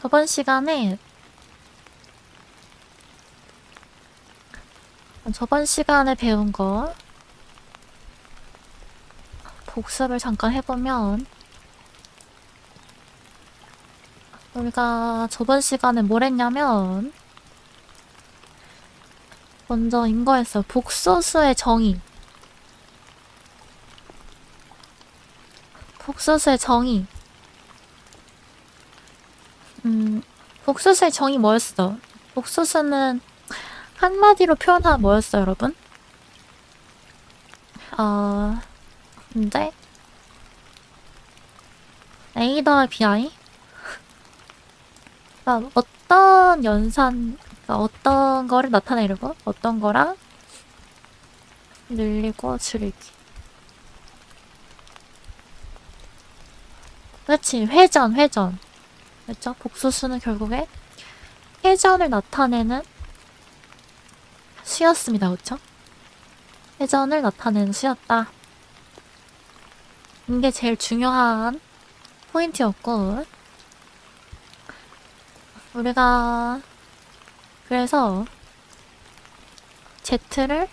저번 시간에 배운 거 복습을 잠깐 해보면, 우리가 저번 시간에 뭘 했냐면 먼저 인거했어요. 복소수의 정의. 복소수의 정의. 복소수의 정의 뭐였어? 복소수는 한마디로 표현하면 뭐였어요, 여러분? 문제? A 더하기 BI? 그러니까 어떤 연산, 그러니까 어떤 거를 나타내려고 어떤 거랑 늘리고 줄이기. 그렇지, 회전. 그렇죠? 복소수는 결국에 회전을 나타내는 수였습니다. 그렇죠? 회전을 나타내는 수였다. 이게 제일 중요한 포인트였고, 우리가 그래서 Z를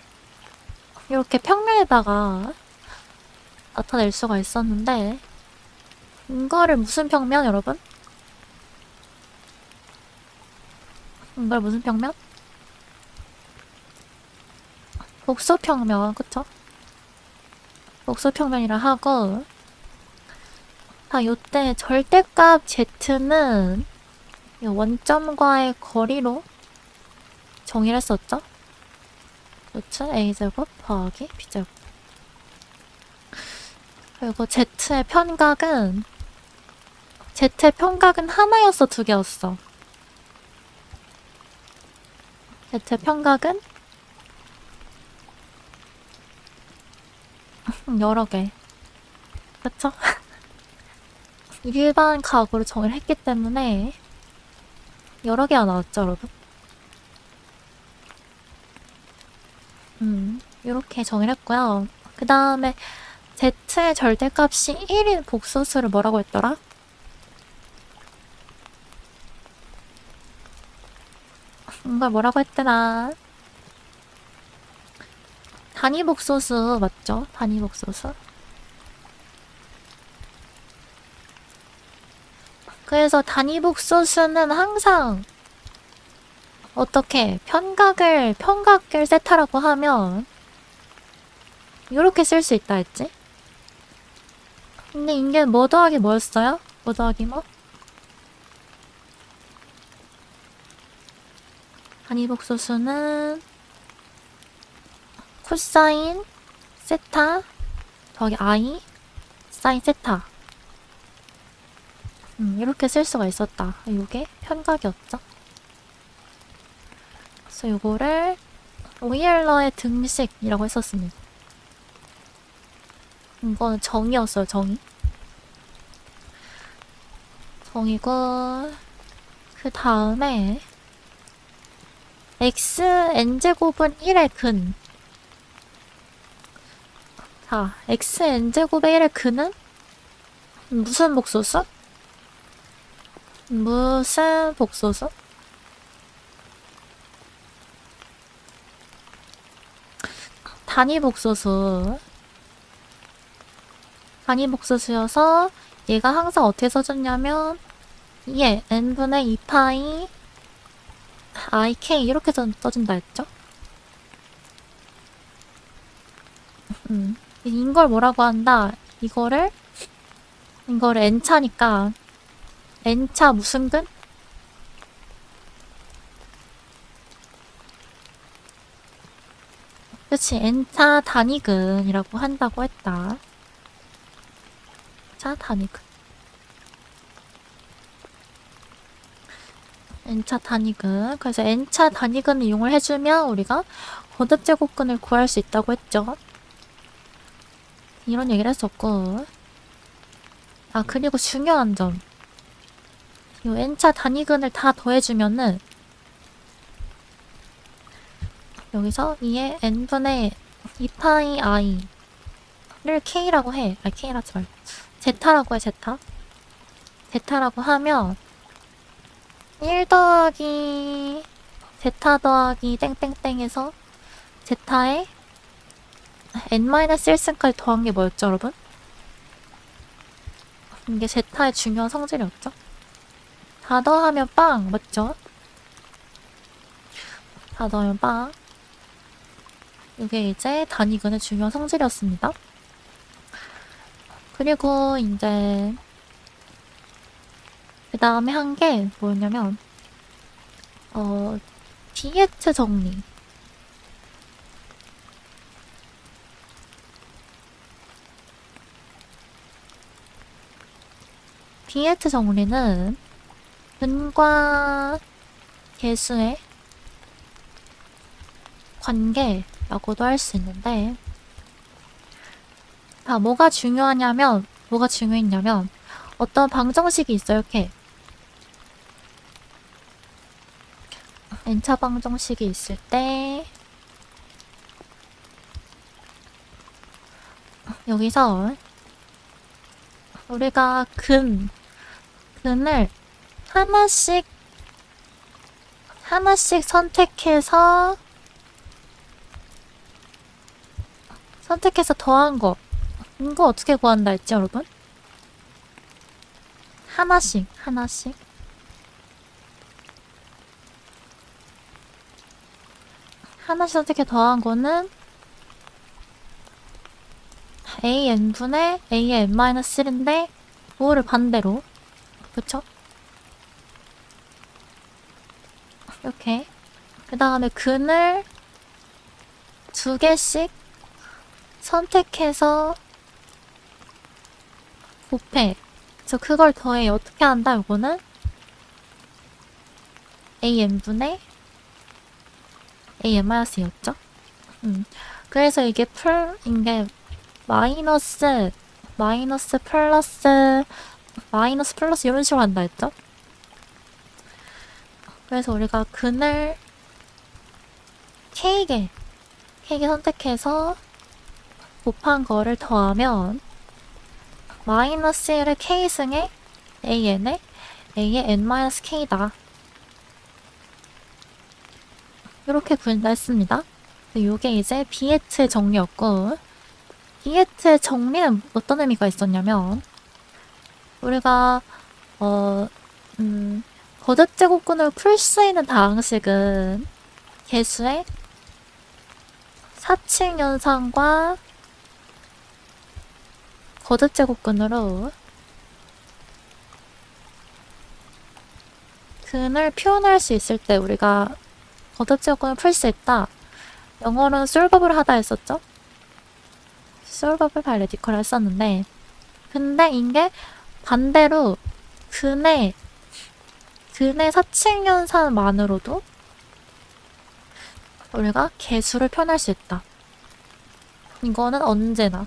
이렇게 평면에다가 나타낼 수가 있었는데, 이거를 무슨 평면, 여러분? 이걸 무슨 평면? 복소평면, 그쵸? 복소평면이라 하고, 요때 절대값 Z는 이 원점과의 거리로 정의를 했었죠? 그렇죠? A제곱 더하기 B제곱. 그리고 Z의 편각은 하나였어, 두 개였어? Z의 편각은 여러 개. 그쵸? 일반 각으로 정의를 했기 때문에 여러 개가 나왔죠, 여러분? 이렇게 정의를 했고요. 그 다음에 Z의 절대값이 1인 복소수를 뭐라고 했더라? 이걸 뭐라고 했더라? 단위복소수 맞죠? 단위복소수. 그래서 단위복소수는 항상 어떻게 편각을 세타라고 하면 이렇게 쓸 수 있다 했지? 근데 이게 뭐 더하기 뭐였어요? 뭐 더하기 뭐? 단위복소수는 코사인 세타 더하기 i 사인 세타. 이렇게 쓸 수가 있었다. 이게 편각이었죠. 그래서 이거를 오이엘러의 등식이라고 했었습니다. 이거는 정의였어요, 정의. 정의고, 그 다음에 xn제곱은 1의 근. 자, xn제곱의 1의 근은 무슨 복소수? 무슨 복소수? 단위복소수. 단위복소수여서 얘가 항상 어떻게 써졌냐면 이게 n분의 2파이 ik 이렇게 써진다 했죠? 이걸 뭐라고 한다? 이거를 n차니까 n차 무슨 근? 그치, n차 단위근이라고 한다고 했다. 차 단위근. n차 단위근. 그래서 n차 단위근을 이용을 해주면 우리가 거듭제곱근을 구할 수 있다고 했죠. 이런 얘기를 했었고, 그리고 중요한 점. 이 n차 단위근을 다 더해주면은 여기서 이에 n분의 2파이 i를 k라고 해. k라지 말고 z라고 해, z라고 하면 1 더하기 제타 더하기 땡땡땡에서 제타에 n-1승까지 더한 게 뭐였죠, 여러분? 이게 제타의 중요한 성질이었죠? 다 더하면 빵, 맞죠? 다 더하면 빵. 이게 이제 단위근의 중요한 성질이었습니다. 그리고 이제 그 다음에 한 게 뭐였냐면 디에트 정리. 디에트 정리는 근과 개수의 관계라고도 할 수 있는데, 뭐가 중요했냐면 어떤 방정식이 있어요. 이렇게 n차 방정식이 있을 때 여기서 우리가 근을 하나씩 선택해서 더한 거. 이거 어떻게 구한다 했지, 여러분? 하나씩. 하나씩 선택해 더한 거는 an분의 a의 n-1인데 그거를 반대로. 그쵸? 이렇게. 그 다음에 근을 2개씩 선택해서 곱해. 그래서 그걸 더해. 어떻게 한다, 이거는? an분의 an-였죠? 그래서 이게 마이너스 플러스 이런 식으로 한다 했죠? 그래서 우리가 근을 K개 선택해서 곱한 거를 더하면 마이너스 1의 K승에 AN에 A의 n-K다. 이렇게 구한다 했습니다. 이게 이제 비에트의 정리였고, 비에트의 정리는 어떤 의미가 있었냐면, 우리가 거듭 제곱근을 풀 수 있는 다항식은 개수의 사칙 연산과 거듭 제곱근으로 근을 표현할 수 있을 때 우리가 거듭 제곱근을 풀 수 있다. 영어로는 솔버블 하다 했었죠? 솔버블 바이 레디컬 했었는데, 근데 이게 반대로 근의 사칙 연산만으로도 우리가 개수를 표현할 수 있다. 이거는 언제나.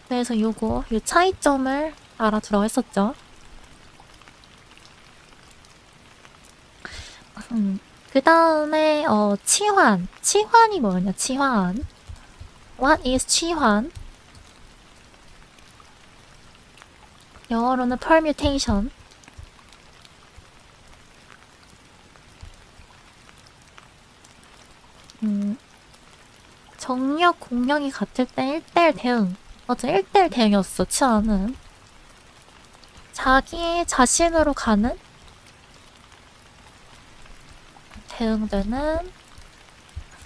그래서 이 차이점을 알아두라고 했었죠. 그 다음에 치환이 뭐였냐? 치환. What is 치환? 영어로는 permutation. 정력, 공력이 같을 때 1대1 대응. 맞아, 1대1 대응이었어, 치환은. 자기 자신으로 가는 대응되는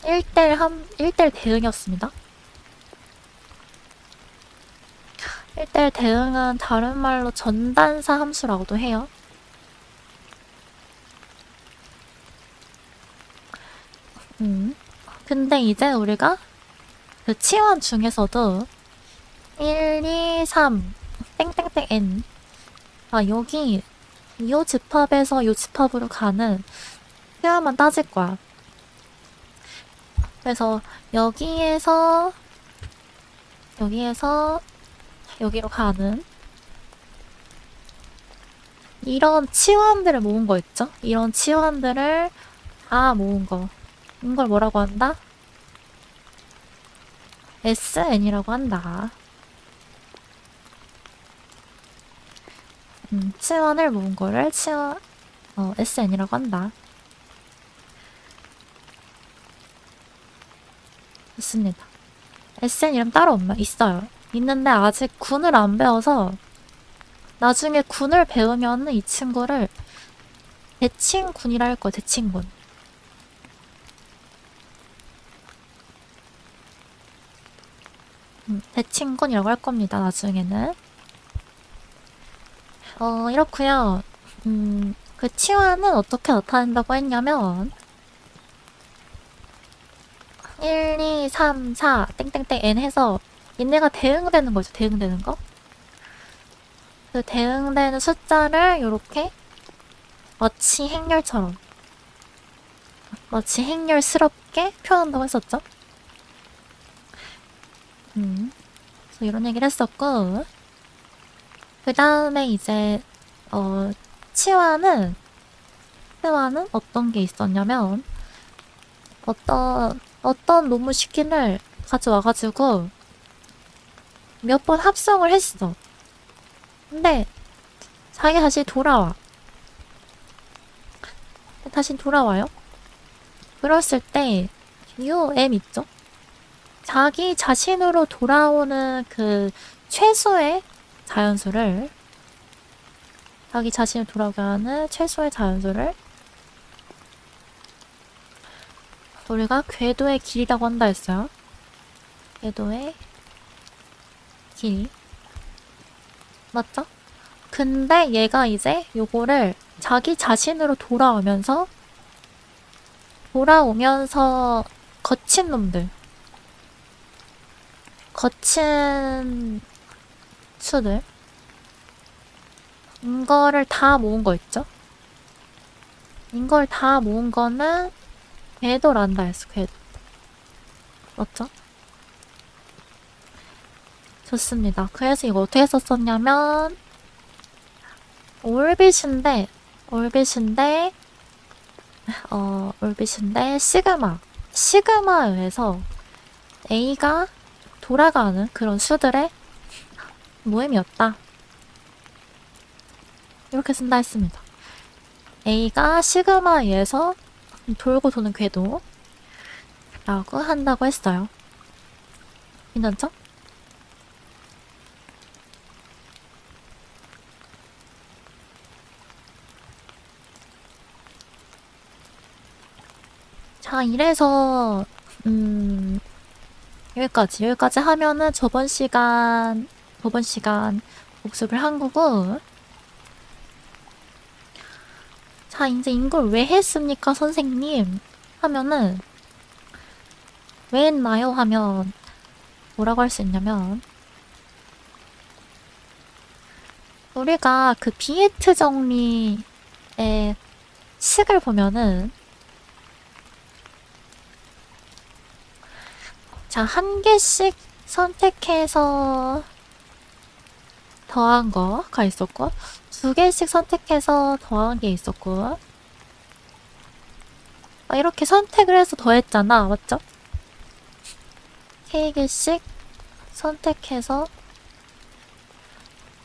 1대1 대응이었습니다. 1대1 대응은 다른 말로 전단사 함수라고도 해요. 근데 이제 우리가 그 치환 중에서도 1, 2, 3 땡땡땡 n 여기 이 집합에서 이 집합으로 가는 표현만 따질 거야. 그래서 여기에서 여기로 가는 이런 치환들을 모은 거 있죠? 이런 치환들을 다 모은 거. 이걸 뭐라고 한다? SN이라고 한다. 치환을 모은 거를 SN이라고 한다. 좋습니다. SN 이름 따로 없나? 있어요. 있는데 아직 군을 안 배워서 나중에 군을 배우면은 이 친구를 대칭군이라 할 거야. 대칭군. 대칭군이라고 할 겁니다. 나중에는. 이렇구요. 그 치환은 어떻게 나타낸다고 했냐면 1, 2, 3, 4 땡땡땡 n 해서 얘네가 대응되는 거죠. 대응되는 거. 그 대응되는 숫자를 요렇게 마치 행렬처럼 마치 행렬스럽게 표현한다고 했었죠. 그래서 이런 얘기를 했었고 그 다음에 이제 치환은 어떤 게 있었냐면 어떤 놈의 시키를 가져와가지고 몇 번 합성을 했어. 근데 자기 다시 돌아와. 다시 돌아와요. 그랬을 때 UM 있죠? 자기 자신으로 돌아오는 그 최소의 자연수를 자기 자신을 돌아오게 하는 최소의 자연수를 우리가 궤도의 길이라고 한다 했어요. 궤도의 길이. 맞죠? 근데 얘가 이제 요거를 자기 자신으로 돌아오면서 거친 놈들, 거친 수들 이거를 다 모은 거 있죠? 이걸 다 모은 거는 궤도란다 했어. 궤도. 맞죠? 좋습니다. 그래서 이거 어떻게 썼었냐면 올빗인데 시그마에 의해서 A가 돌아가는 그런 수들의 모임이었다. 이렇게 쓴다 했습니다. A가 시그마에 의해서 돌고 도는 궤도 라고 한다고 했어요. 괜찮죠? 자, 이래서 여기까지 하면은 저번 시간 복습을 한 거고. 자, 이제 이걸 왜 했습니까, 선생님? 하면은 왜 했나요? 하면 뭐라고 할 수 있냐면 우리가 그 비에트 정리의 식을 보면은 자, 한 개씩 선택해서 더한 거가 있었고 두 개씩 선택해서 더한 게 있었고 이렇게 선택을 해서 더했잖아. 맞죠? 3개씩 선택해서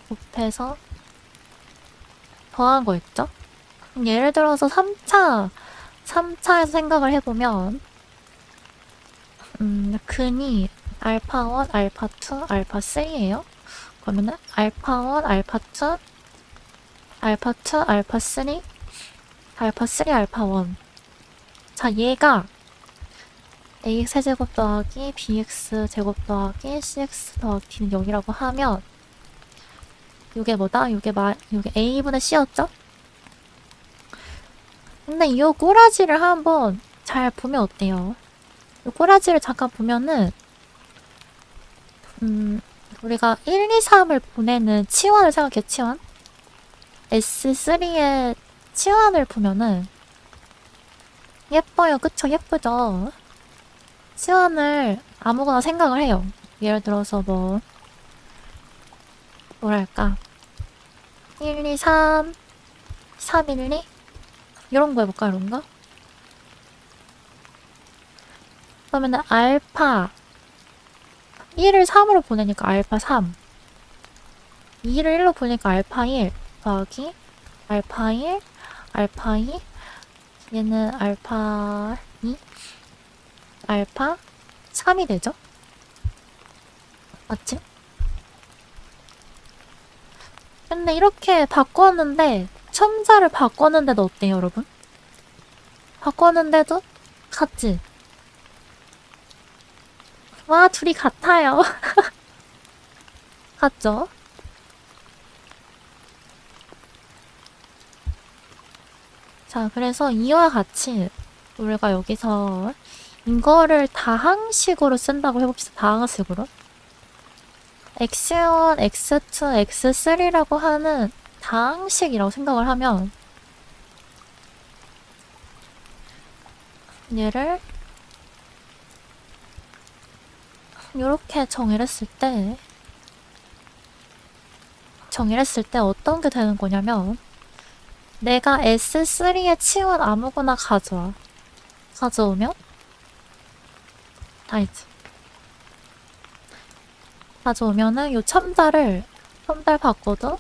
곱해서 더한 거 있죠? 예를 들어서 3차에서 생각을 해보면 근이 알파1, 알파2, 알파3예요. 그러면은 알파1, 알파2, 알파2, 알파3, 알파3, 알파1. 자, 얘가 ax 세제곱 더하기 bx 제곱 더하기 cx 더하기 d는 0이라고 하면 요게 뭐다? 요게 a분의 c였죠? 근데 이 꼬라지를 한번 잘 보면 어때요? 이 꼬라지를 잠깐 보면은 우리가 1, 2, 3을 보내는 치환을 생각해. 치환 S3의 치환을 보면은 예뻐요. 그쵸? 예쁘죠? 치환을 아무거나 생각을 해요. 예를 들어서 뭐랄까 1, 2, 3 3, 1, 2 이런 거 해볼까? 이런 거? 그러면은 알파 1을 3으로 보내니까 알파 3 2를 1로 보내니까 알파 1 더하기 알파 1, 알파 2, 얘는 알파 2, 알파 3이 되죠? 맞지? 근데 이렇게 바꿨는데 첨자를 바꿨는데도 어때요, 여러분? 바꿨는데도 같지? 와, 둘이 같아요. 같죠? 자, 그래서 이와 같이 우리가 여기서 이거를 다항식으로 쓴다고 해봅시다. 다항식으로. x1, x2, x3라고 하는 다항식이라고 생각을 하면 얘를 이렇게 정의를 했을 때 어떤 게 되는 거냐면 내가 S3의 치원 아무거나 가져오면 다 있지. 가져오면은 요 첨달 바꿔도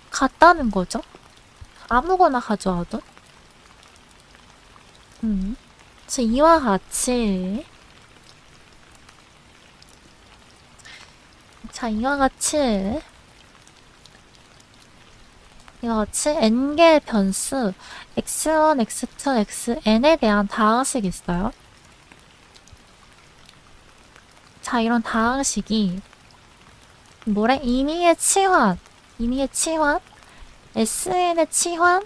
같다는 거죠. 아무거나 가져와도. 그래서 이와 같이 n개의 변수 x1, x2, xn에 대한 다항식이 있어요. 자, 이런 다항식이 뭐래? 임의의 치환, sn의 치환,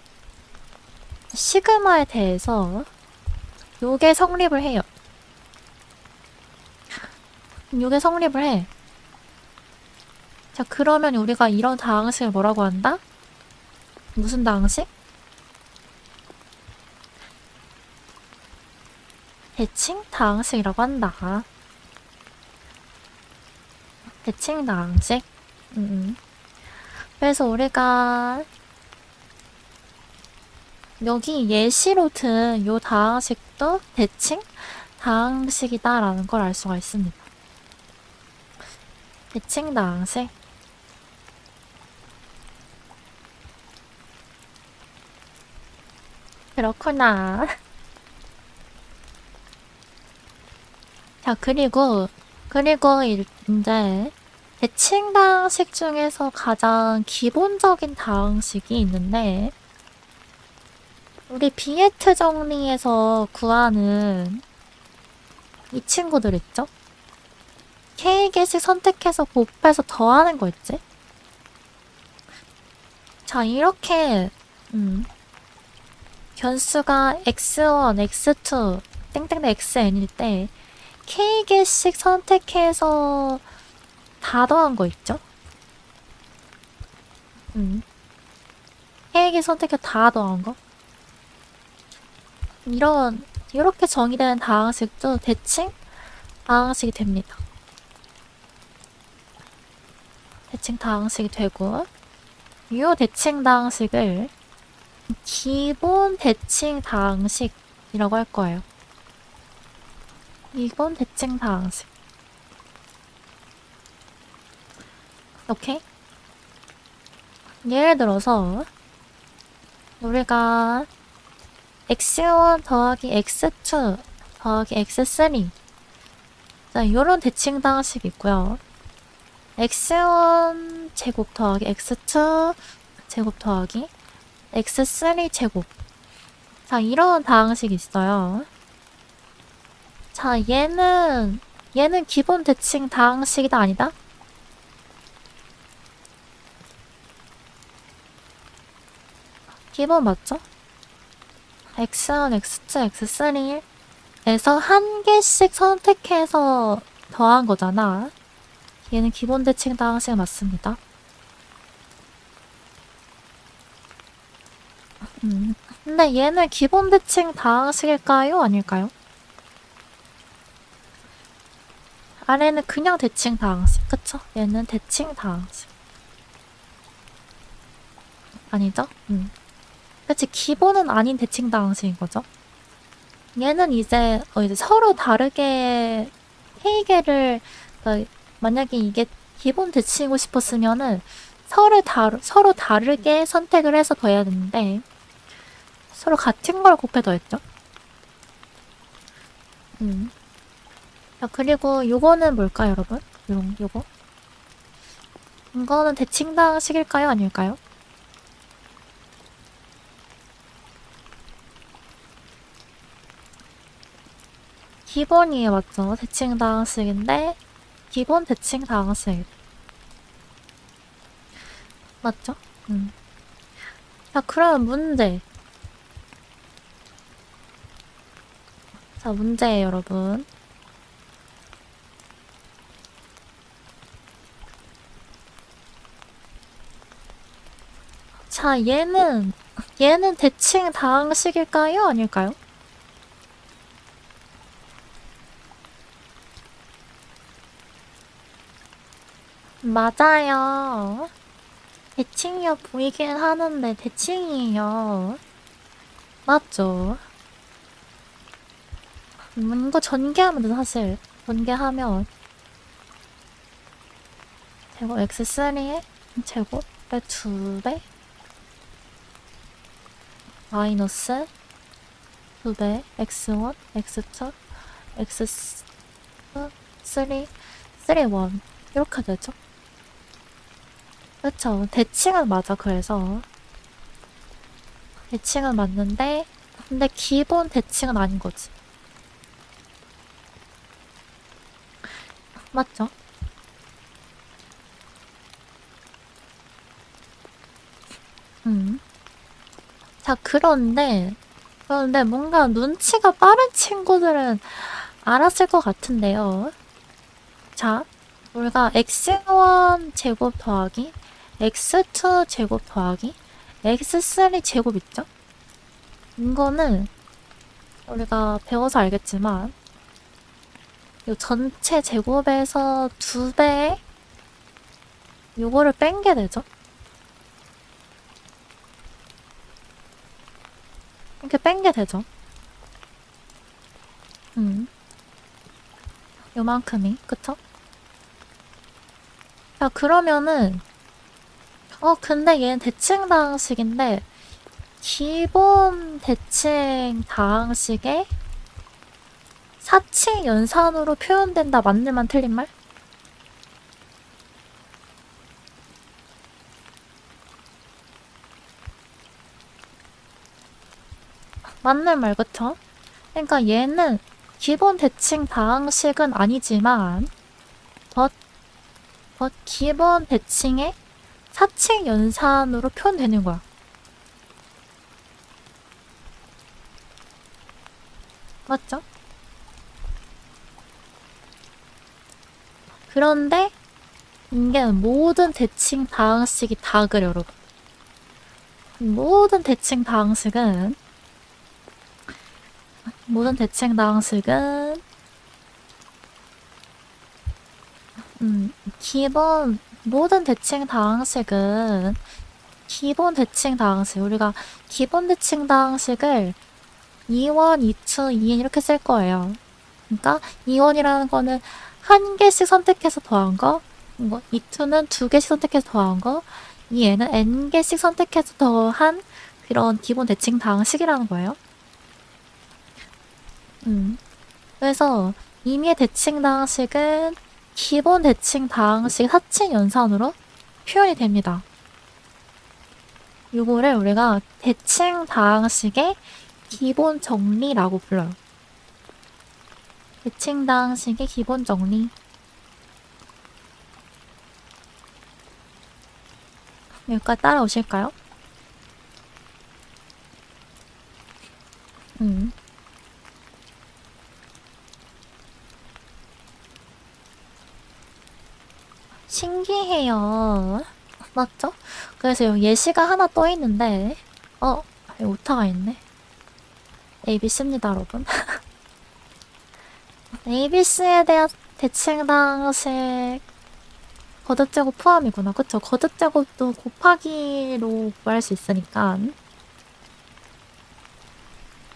시그마에 대해서 요게 성립을 해요. 요게 성립을 해. 자, 그러면 우리가 이런 다항식을 뭐라고 한다? 무슨 다항식? 대칭 다항식이라고 한다. 대칭 다항식. 그래서 우리가 여기 예시로 든 요 다항식도 대칭 다항식이다라는 걸 알 수가 있습니다. 대칭 다항식. 그렇구나. 자, 그리고 이제 대칭 다항식 중에서 가장 기본적인 다항식이 있는데 우리 비에트 정리에서 구하는 이 친구들 있죠? K개씩 선택해서 곱해서 더하는 거 있지? 자, 이렇게 변수가 x1, x2, 땡땡땡 xn일 때 K개씩 선택해서 다 더한 거 있죠? K개 선택해서 다 더한 거? 이렇게 정의되는 다항식도 대칭 다항식이 됩니다. 대칭 다항식이 되고 이 대칭 다항식을 기본 대칭 다항식이라고 할 거예요. 기본 대칭 다항식. 오케이? 예를 들어서 우리가 x1 더하기 x2 더하기 x3 자, 요런 대칭 다항식이 있고요. x1 제곱 더하기 x2 제곱 더하기 x3 제곱 자, 이런 다항식이 있어요. 자, 얘는 기본 대칭 다항식이다 아니다? 기본 맞죠? x1, x2, x3에서 한 개씩 선택해서 더한 거잖아. 얘는 기본 대칭 다항식 맞습니다. 근데 얘는 기본 대칭 다항식일까요? 아닐까요? 아래는 그냥 대칭 다항식, 그쵸? 얘는 대칭 다항식. 아니죠? 그치, 기본은 아닌 대칭 다항식인 거죠. 얘는 이제 서로 다르게 K개를 만약에 이게 기본 대칭이고 싶었으면은 서로 다르게 선택을 해서 더해야 되는데 서로 같은 걸 곱해 더했죠. 자, 그리고 요거는 뭘까요, 여러분? 요거. 이거는 대칭당식일까요? 아닐까요? 기본이에요, 맞죠? 대칭당식인데 기본 대칭당식 맞죠? 자, 그럼 문제. 자, 문제예요, 여러분. 자, 얘는 대칭당식일까요? 아닐까요? 맞아요. 대칭이어 보이긴 하는데 대칭이에요. 맞죠? 이거 전개하면 돼, 사실. 전개하면 제곱 x3의 제곱의 2배 마이너스 2배 x1, x2, x3, 3, 1 이렇게 되죠? 그쵸? 대칭은 맞아. 그래서 대칭은 맞는데 근데 기본 대칭은 아닌 거지. 맞죠? 자, 그런데 뭔가 눈치가 빠른 친구들은 알았을 것 같은데요. 자, 우리가 x1 제곱 더하기 x2 제곱 더하기 x3 제곱 있죠? 이거는 우리가 배워서 알겠지만 이 전체 제곱에서 2배 요거를 뺀 게 되죠? 이렇게 뺀 게 되죠? 요만큼이, 그쵸? 자, 그러면은 근데 얘는 대칭당식인데 기본 대칭당식에 사칭 연산으로 표현된다. 맞는 말 틀린 말? 맞는 말, 그쵸? 그러니까 얘는 기본 대칭당식은 아니지만 기본 대칭의 사칭 연산으로 표현되는 거야. 맞죠? 그런데 이게 모든 대칭 다항식이 다 그래, 여러분. 모든 대칭 다항식은 모든 대칭 다항식은 기본 대칭 다항식, 우리가 기본 대칭 다항식을 2원, 2투, 2인 이렇게 쓸 거예요. 그러니까 2원이라는 거는 한 개씩 선택해서 더한 거, 2투는 두 개씩 선택해서 더한 거, 2n은 n 개씩 선택해서 더한 그런 기본 대칭 다항식이라는 거예요. 그래서 임의의 대칭 다항식은 기본 대칭 다항식 사칭 연산으로 표현이 됩니다. 요거를 우리가 대칭 다항식의 기본 정리라고 불러요. 대칭 다항식의 기본 정리. 여기까지 따라오실까요? 신기해요. 맞죠? 그래서 여기 예시가 하나 떠 있는데, 여기 오타가 있네. ABC입니다, 여러분. ABC에 대한 대칭 방식 거듭제곱 포함이구나. 그쵸? 거듭제곱도 곱하기로 구할 수 있으니까.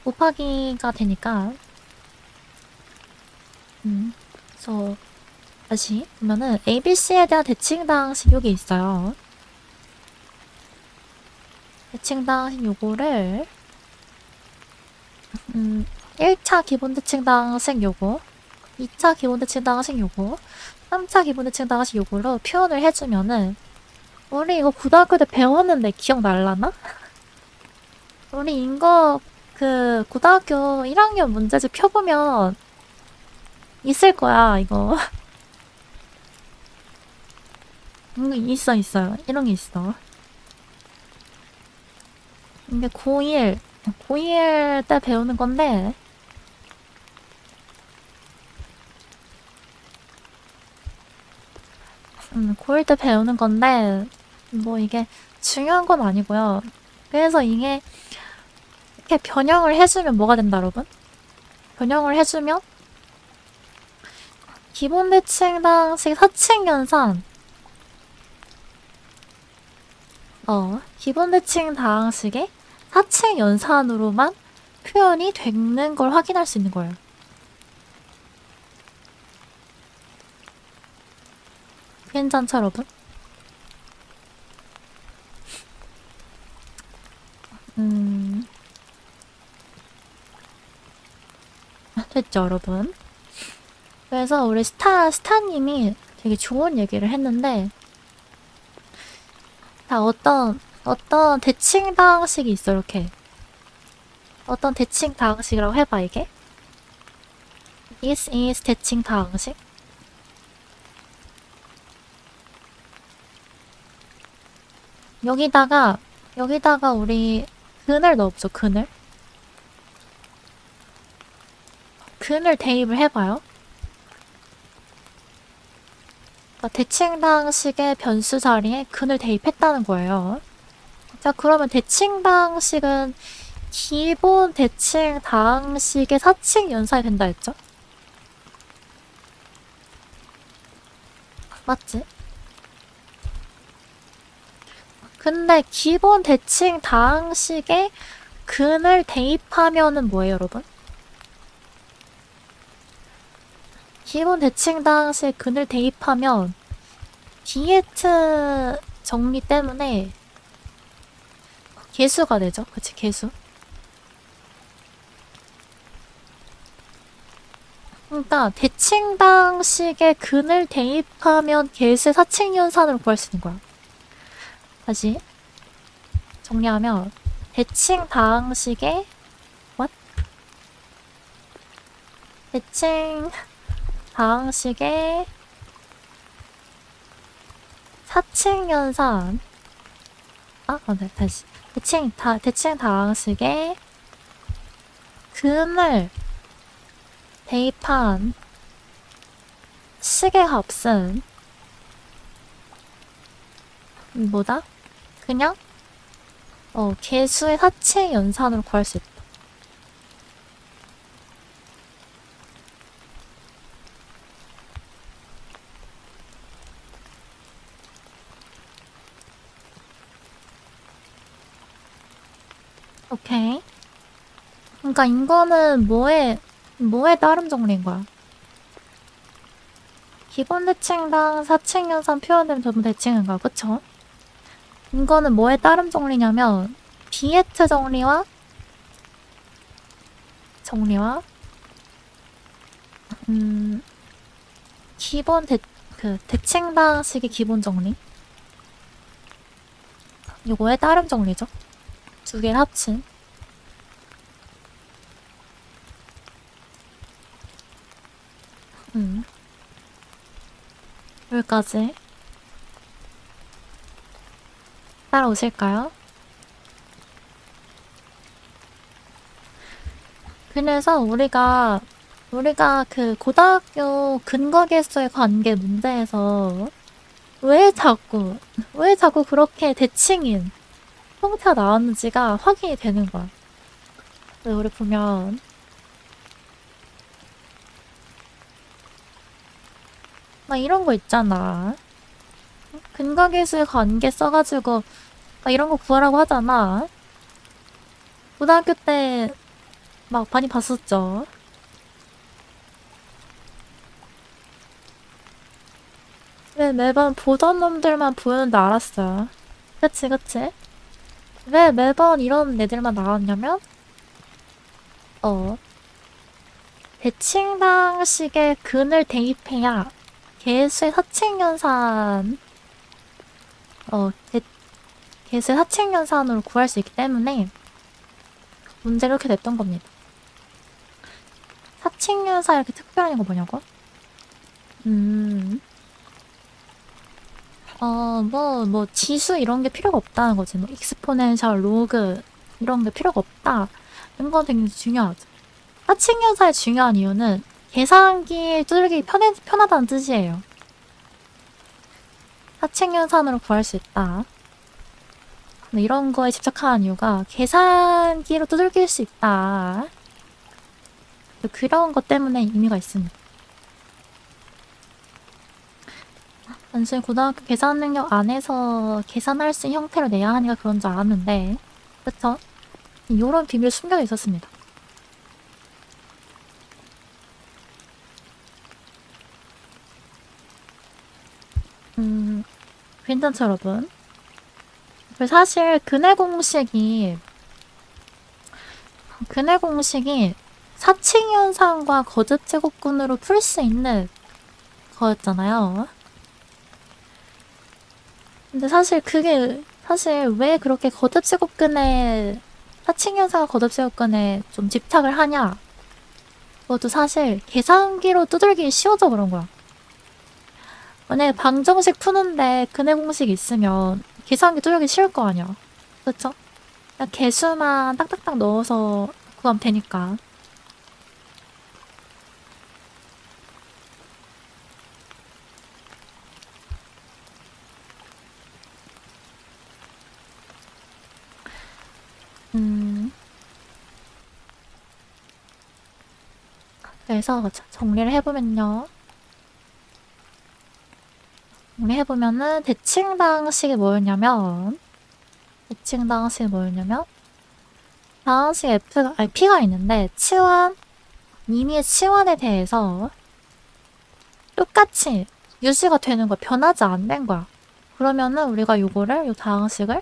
곱하기가 되니까. 그래서 다시 보면은 ABC에 대한 대칭 방식 여기 있어요. 대칭 당식 요거를 1차 기본 대칭 당식 요거, 2차 기본 대칭 당식 요거, 3차 기본 대칭 당식 요거로 표현을 해주면은 우리 이거 고등학교 때 배웠는데 기억날라나? 우리 이거 그 고등학교 1학년 문제집 펴보면 있을 거야 이거. 있어요. 이런 게 있어. 이게 고1 때 배우는 건데 고1 때 배우는 건데 뭐 이게 중요한 건 아니고요. 그래서 이게 이렇게 변형을 해주면 뭐가 된다 여러분? 변형을 해주면 기본 대칭 당식 사칙 연산 기본 대칭 당식의 사칙 연산으로만 표현이 되는 걸 확인할 수 있는 거예요. 괜찮죠, 여러분? 됐죠, 여러분? 그래서 우리 스타님이 되게 좋은 얘기를 했는데, 자, 어떤 대칭 방식이 있어, 이렇게. 어떤 대칭 방식이라고 해봐, 이게. This is 대칭 방식. 여기다가 우리 근을 넣어보죠, 근을. 근을 대입을 해봐요. 대칭 방식의 변수 자리에 근을 대입했다는 거예요. 자, 그러면 대칭 방식은 기본 대칭 방식의 사칙 연산이 된다 했죠? 맞지? 근데 기본 대칭 방식에 근을 대입하면은 뭐예요, 여러분? 기본 대칭 방식 근을 대입하면 디에트 정리 때문에 개수가 되죠. 그치, 개수. 그러니까 대칭 방식에 근을 대입하면 개수의 사칙 연산으로 구할 수 있는 거야. 다시 정리하면 대칭 방식에 대칭 방식의 사칙 연산 네, 다시 대칭 방식의 근을 대입한 식의 값은 뭐다? 그냥 개수의 사칙 연산으로 구할 수 있다. 오케이. 그러니까 이거는 뭐에 따른 정리인 거야? 기본 대칭당 사칙 연산 표현되면 전부 대칭인 거야, 그쵸? 이거는 뭐에 따른 정리냐면 비에트 정리와 기본 대칭 방식의 기본 정리 요거에 따른 정리죠. 두 개를 합친 여기까지 따라오실까요? 그래서 우리가 그 고등학교 근거 계수에 관계 문제에서 왜 자꾸 그렇게 대칭인 형태가 나왔는지가 확인이 되는 거야. 우리 보면 막 이런 거 있잖아. 근거 계수에 관계 써가지고 막 이런 거 구하라고 하잖아. 고등학교 때 막 많이 봤었죠. 왜 매번 보던 놈들만 보였는데 알았어요. 그치. 왜 매번 이런 애들만 나왔냐면, 대칭당식의 근을 대입해야 개수의 사칙연산, 어, 개, 개수의 사칙연산으로 구할 수 있기 때문에 문제가 이렇게 됐던 겁니다. 사칙연산 이렇게 특별한 거 뭐냐고? 지수 이런 게 필요가 없다는 거지. 뭐, 익스포넨셜, 로그, 이런 게 필요가 없다. 이런 건 되게 중요하죠. 사칙연산이 중요한 이유는 계산기 두들기 편하다는 뜻이에요. 사칙연산으로 구할 수 있다. 근데 이런 거에 집착하는 이유가 계산기로 두들길 수 있다. 그런 것 때문에 의미가 있습니다. 단순히 고등학교 계산 능력 안에서 계산할 수 있는 형태로 내야 하니까 그런 줄 알았는데, 그쵸? 요런 비밀 숨겨져 있었습니다. 괜찮죠, 여러분? 사실 근해 공식이 사칙연산과 거듭제곱근으로 풀 수 있는 거였잖아요. 근데 사실 왜 그렇게 사칙연산과 거듭제곱근에 좀 집착을 하냐? 그것도 사실 계산기로 두들기기 쉬워져 그런 거야. 만약에 방정식 푸는데 근해 공식이 있으면 계산기 두들기 쉬울 거 아니야. 그쵸? 그냥 개수만 딱딱딱 넣어서 구하면 되니까. 그래서 정리를 해보면요. 대칭당식이 뭐였냐면 방식 P가 있는데 임의의 치환에 대해서 똑같이 유지가 되는 거야. 변하지 않는 거야. 그러면은 우리가 요 당식을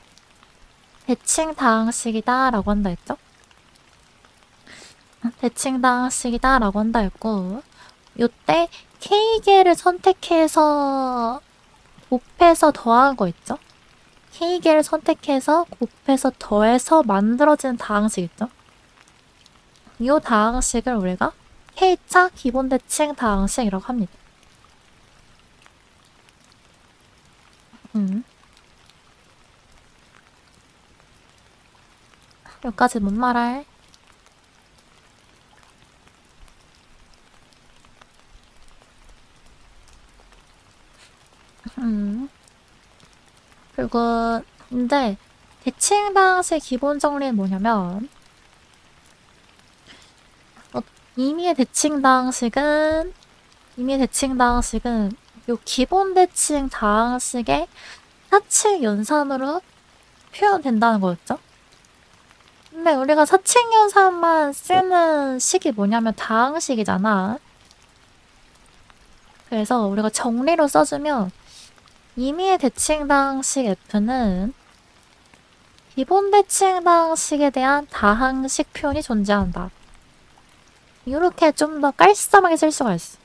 대칭당식이다 라고 한다 했죠? 대칭당식이다 라고 한다 했고, 요때 K개를 선택해서 곱해서 더한 거 있죠? K개를 선택해서 곱해서 더해서 만들어진 다항식 있죠? 이 다항식을 우리가 K차 기본대칭 다항식이라고 합니다. 여기까지 뭔 말할? 그리고 근데 대칭 방식 기본 정리는 뭐냐면 임의의 대칭 방식은 요 기본 대칭 방식의 사칙 연산으로 표현된다는 거였죠. 근데 우리가 사칙 연산만 쓰는 식이 뭐냐면 다항식이잖아. 그래서 우리가 정리로 써주면 임의의 대칭 방식 F는 기본 대칭 방식에 대한 다항식 표현이 존재한다. 이렇게 좀 더 깔쌈하게 쓸 수가 있어.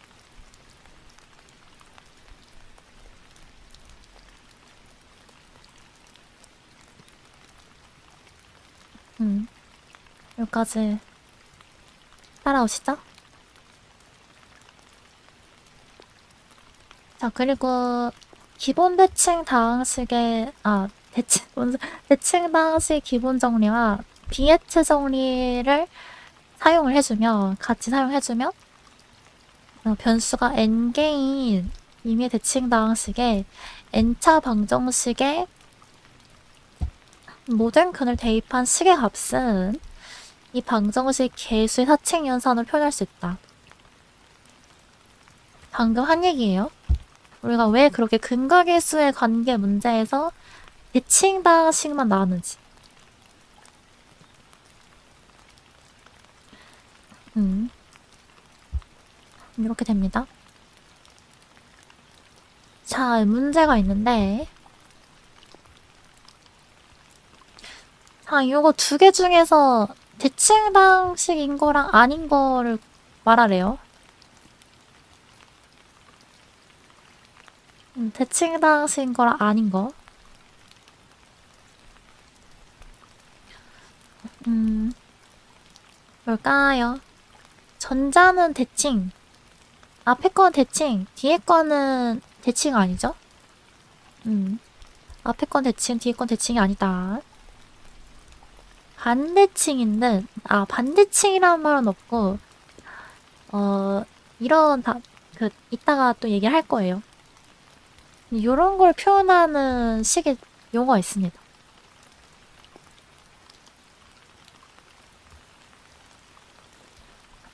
여기까지 따라오시죠. 자, 그리고 기본 대칭 다항식의 대칭 다항식 기본 정리와 비에트 정리를 같이 사용해주면 변수가 n개인 임의 대칭 다항식에 n차 방정식의 모든 근을 대입한 식의 값은 이 방정식 개수의 사칙 연산으로 표현할 수 있다. 방금 한 얘기예요. 우리가 왜 그렇게 근과 개수의 관계 문제에서 대칭 다항식만 나왔는지. 이렇게 됩니다. 자, 문제가 있는데 자, 이거 두 개 중에서 대칭 방식인 거랑 아닌 거를 말하래요. 대칭 방식인 거랑 아닌 거. 뭘까요? 전자는 대칭. 앞에 건 대칭, 뒤에 거는 대칭 아니죠? 앞에 건 대칭, 뒤에 건 대칭이 아니다. 반대칭인데, 반대칭이라는 말은 없고, 이런 이따가 또 얘기를 할 거예요. 요런 걸 표현하는 식의 용어가 있습니다.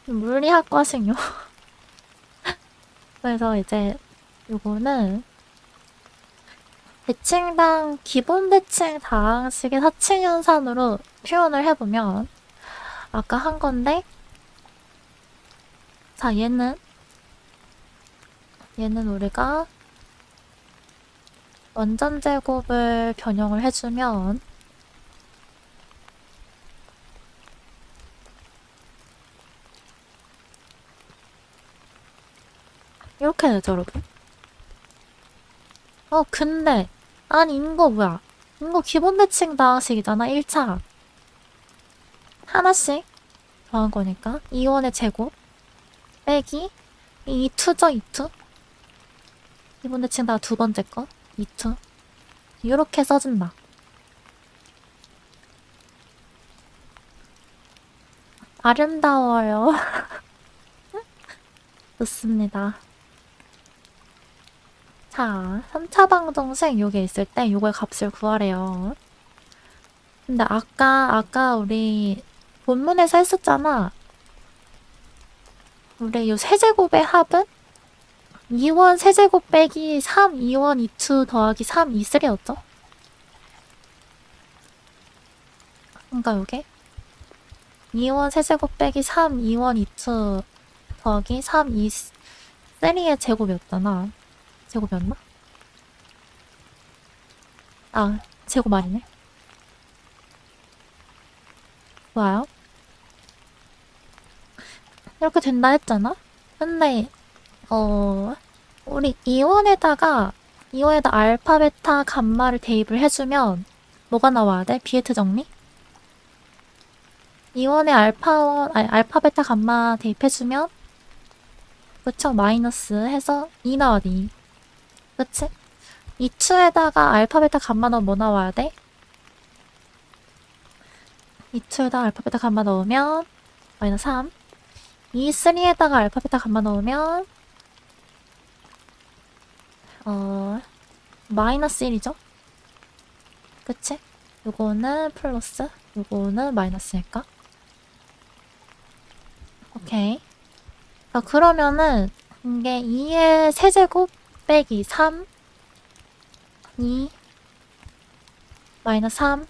물리학과식요. 그래서 이제 요거는 대칭당, 기본 대칭 다항식의 사칭연산으로 표현을 해보면 아까 한 건데, 자, 얘는 우리가 원전 제곱을 변형을 해주면 이렇게 되죠, 여러분. 근데 아니 이거 뭐야? 이거 기본 대칭 다항식이잖아, 1차. 하나씩 더한 거니까 2원의 제곱 빼기 이 2죠, 2투. 기본 대칭 다 두 번째 거 2투. 이렇게 써준다. 아름다워요. 좋습니다. 자, 3차 방정식 요게 있을 때 요거의 값을 구하래요. 근데 아까 우리 본문에서 했었잖아. 우리 요 세제곱의 합은 2원 세제곱 빼기 3, 2원 2투 더하기 3, 2, 3였죠? 그러니까 요게 2원 세제곱 빼기 3, 2원 2투 더하기 3, 2, 3의 제곱이었잖아. 제곱이었나? 제곱 아니네. 좋아요. 이렇게 된다 했잖아? 근데 우리 이원에다 알파, 베타, 감마를 대입을 해주면 뭐가 나와야 돼? 비에트 정리? 이원에 알파, 베타, 감마 대입해주면 그쵸? 마이너스 해서 2 나와, 2. 그치? 2투에다가 알파, 베타, 감마 넣으면 뭐 나와야 돼? 2투에다가 알파, 베타, 감마 넣으면 마이너스 3. 2, 3에다가 알파, 베타, 감마 넣으면 마이너스 1이죠? 그치? 요거는 플러스, 요거는 마이너스니까. 오케이. 그러면은 이게 2의 세제곱 빼기 3, 2, 마이너스 3,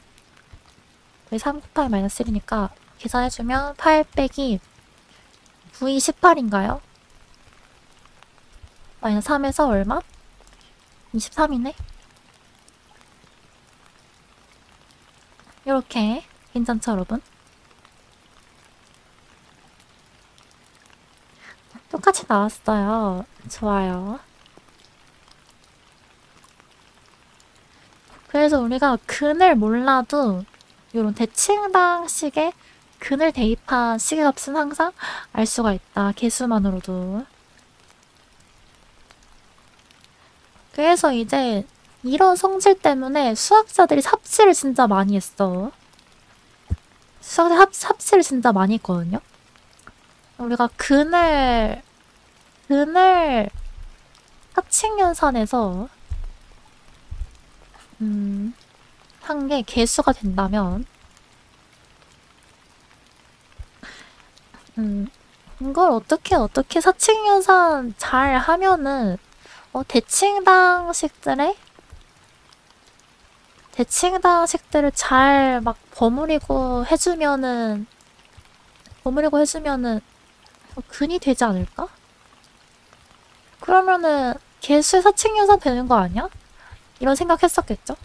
거의 3 곱하기 마이너스 1이니까 계산해주면 8 빼기 9이 18인가요? 마이너스 3에서 얼마? 23이네? 요렇게 괜찮죠, 여러분? 똑같이 나왔어요. 좋아요. 그래서 우리가 근을 몰라도 요런 대칭 방식의 근을 대입한 시계값은 항상 알 수가 있다. 개수만으로도. 그래서 이제 이런 성질 때문에 수학자들이 삽질을 진짜 많이 했어. 수학자 삽질을 진짜 많이 했거든요. 우리가 근을 사칙연산에서 한 게 개수가 된다면 이걸 어떻게 사칙연산 잘 하면은 대칭 방식들을 잘 막 버무리고 해주면은 근이 되지 않을까? 그러면은 개수의 사칙연산 되는 거 아니야? 이런 생각했었겠죠?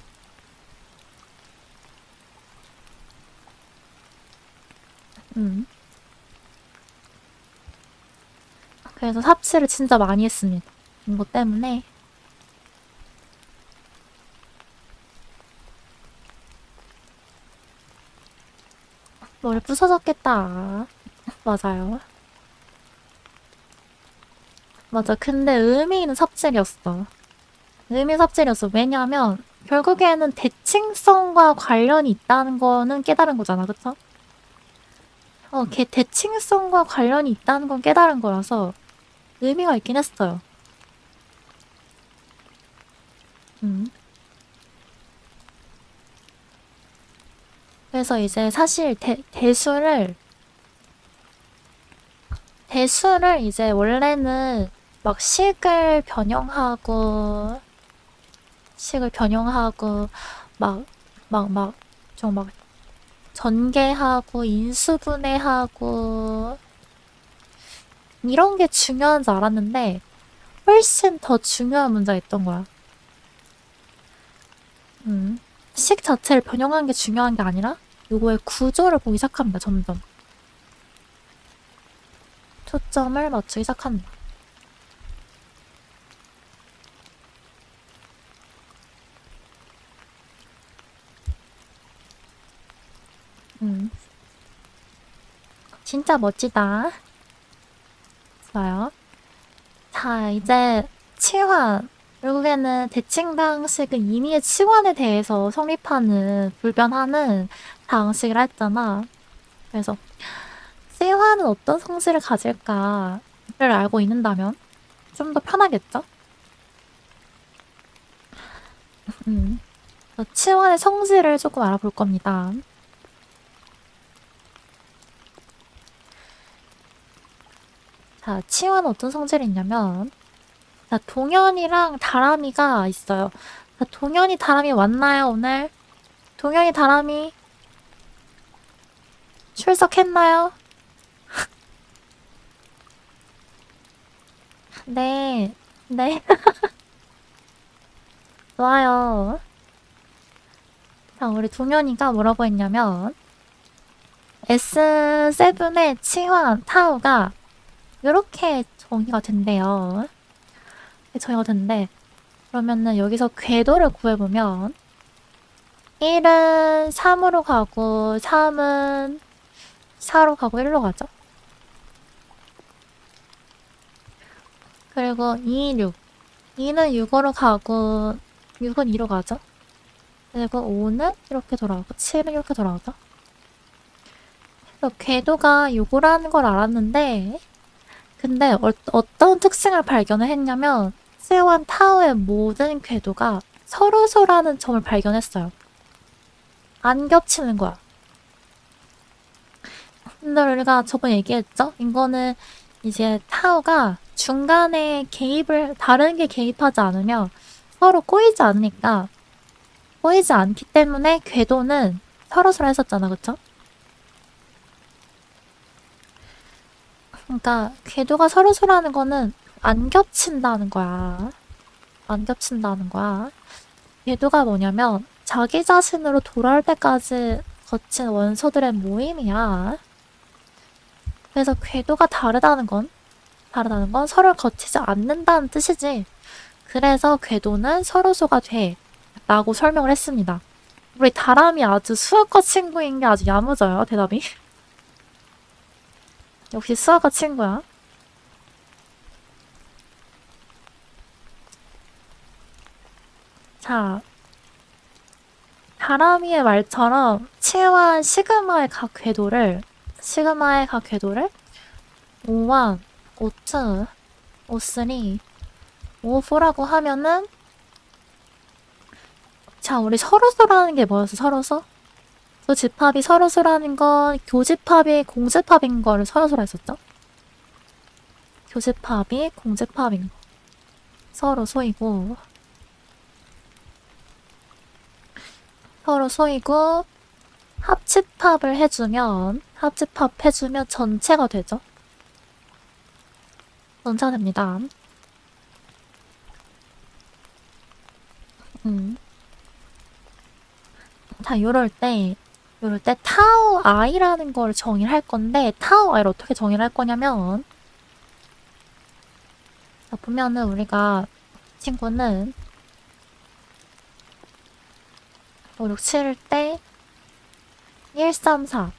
그래서 삽질을 진짜 많이 했습니다. 이거 때문에. 머리 부서졌겠다. 맞아요. 맞아. 근데 의미 있는 삽질이었어. 의미 삽질이었어. 왜냐면 결국에는 대칭성과 관련이 있다는 거는 깨달은 거잖아. 그쵸? 걔 대칭성과 관련이 있다는 건 깨달은 거라서 의미가 있긴 했어요. 그래서 이제 사실 대수를 이제 원래는 막 식을 변형하고 좀 막 전개하고 인수분해하고 이런 게 중요한 줄 알았는데 훨씬 더 중요한 문제가 있던 거야. 식 자체를 변형한 게 중요한 게 아니라 요거의 구조를 보기 시작합니다. 점점 초점을 맞추기 시작한다. 진짜 멋지다. 좋아요. 자, 이제 치환. 결국에는 대칭 방식은 임의의 치환에 대해서 성립하는, 불변하는 방식이라 했잖아. 그래서 치환은 어떤 성질을 가질까를 알고 있는다면 좀 더 편하겠죠? 치환의 성질을 조금 알아볼 겁니다. 자, 치환은 어떤 성질이 있냐면 자, 동현이랑 다람이가 있어요. 자, 동현이 다람이 왔나요, 오늘? 동현이 다람이 출석했나요? 네, 네. 좋아요. 자, 우리 동현이가 뭐라고 했냐면 S7의 치환 타우가 이렇게 정의가 된대요. 정의가 된대. 그러면은 여기서 궤도를 구해보면 1은 3으로 가고 3은 4로 가고 1로 가죠. 그리고 2, 6. 2는 6으로 가고 6은 2로 가죠. 그리고 5는 이렇게 돌아오고 7은 이렇게 돌아오죠. 그래서 궤도가 요거라는 걸 알았는데 근데 어떤 특징을 발견을 했냐면 세원 타워의 모든 궤도가 서로서라는 점을 발견했어요. 안 겹치는 거야. 근데 우리가 저번에 얘기했죠? 이거는 이제 타워가 중간에 다른 게 개입하지 않으면 서로 꼬이지 않으니까 꼬이지 않기 때문에 궤도는 서로서로 했었잖아. 그쵸? 그러니까 궤도가 서로서라는 거는 안 겹친다는 거야. 안 겹친다는 거야. 궤도가 뭐냐면 자기 자신으로 돌아올 때까지 거친 원소들의 모임이야. 그래서 궤도가 다르다는 건 서로를 거치지 않는다는 뜻이지. 그래서 궤도는 서로소가 돼. 라고 설명을 했습니다. 우리 다람이 아주 수학과 친구인 게 아주 야무져요, 대답이. 역시 수학과 친구야. 자, 다람이의 말처럼 치환 시그마의 각 궤도를 5와 5, 5, 5,4라고 하면은 자, 우리 서로소라는 게 뭐였어? 서로소? 집합이 서로소라는 건 교집합이 공집합인 거를 서로소라 했었죠? 교집합이 공집합인 거. 서로소이고 합집합 해주면 전체가 되죠? 전체가 됩니다. 자, 요럴 때 이럴 때 타우 i라는 걸 정의를 할 건데 타우 i를 어떻게 정의를 할 거냐면 자, 보면은 우리가 친구는 5, 6, 7일 때 1, 3, 4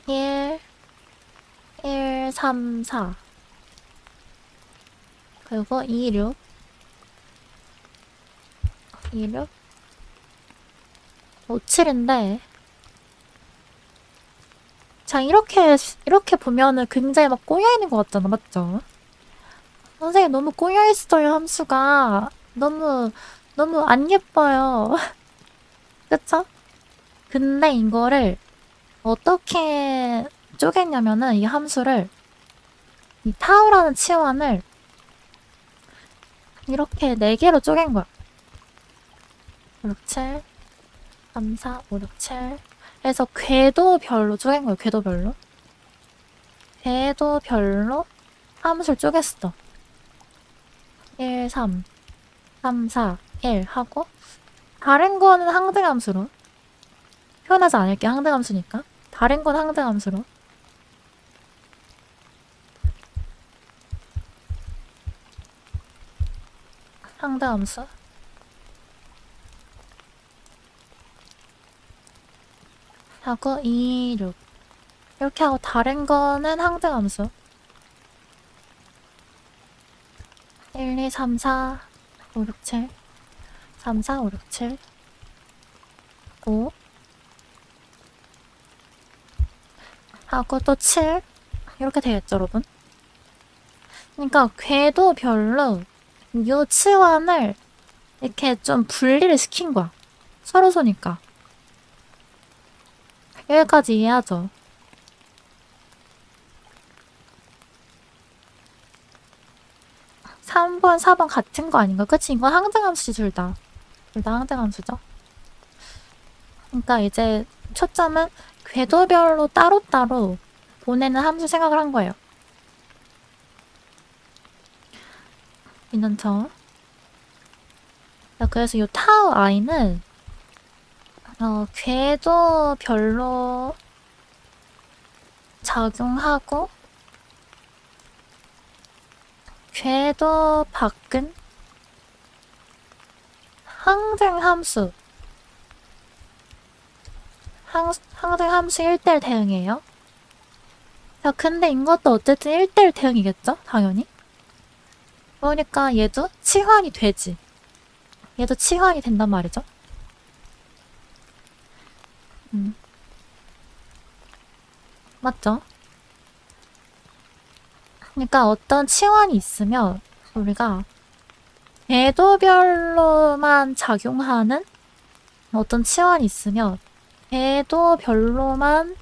1, 1, 3, 4 그리고 2, 6 2, 6 5, 7인데 자 이렇게 보면은 굉장히 막 꼬여있는 것 같잖아 맞죠? 선생님 너무 꼬여있어요 함수가 너무 안 예뻐요 그쵸? 근데 이거를 어떻게 쪼갰냐면은 이 함수를 이 타우라는 치환을 이렇게 4개로 쪼갠 거야 5, 6, 7 3, 4, 5, 6, 7 그래서 궤도별로 쪼갠 거예요 궤도별로 궤도별로 함수를 쪼갰어 1, 3, 3, 4, 1 하고 다른 거는 항등함수로 표현하지 않을게 항등함수니까 다른 건 항등함수로 항등함수 하고 2, 6 이렇게 하고 다른 거는 항등함수 1, 2, 3, 4, 5, 6, 7 3, 4, 5, 6, 7 5 하고 또 7 이렇게 되겠죠 여러분? 그러니까 궤도별로 요 치환을 이렇게 좀 분리를 시킨 거야 서로서니까 여기까지 이해하죠? 3번, 4번 같은 거 아닌가? 그치? 이건 항등함수지 둘 다. 둘 다 항등함수죠? 그러니까 이제 초점은 궤도별로 따로따로 보내는 함수 생각을 한 거예요. 있는 척. 그래서 이 타우 i는 궤도별로 작용하고 궤도 밖은 항등함수 항등함수 1대1 대응이에요. 자, 근데 이것도 어쨌든 1대1 대응이겠죠? 당연히. 그러니까 얘도 치환이 되지. 얘도 치환이 된단 말이죠. 맞죠? 그러니까 어떤 치환이 있으면 우리가 궤도별로만 작용하는 어떤 치환이 있으면 궤도별로만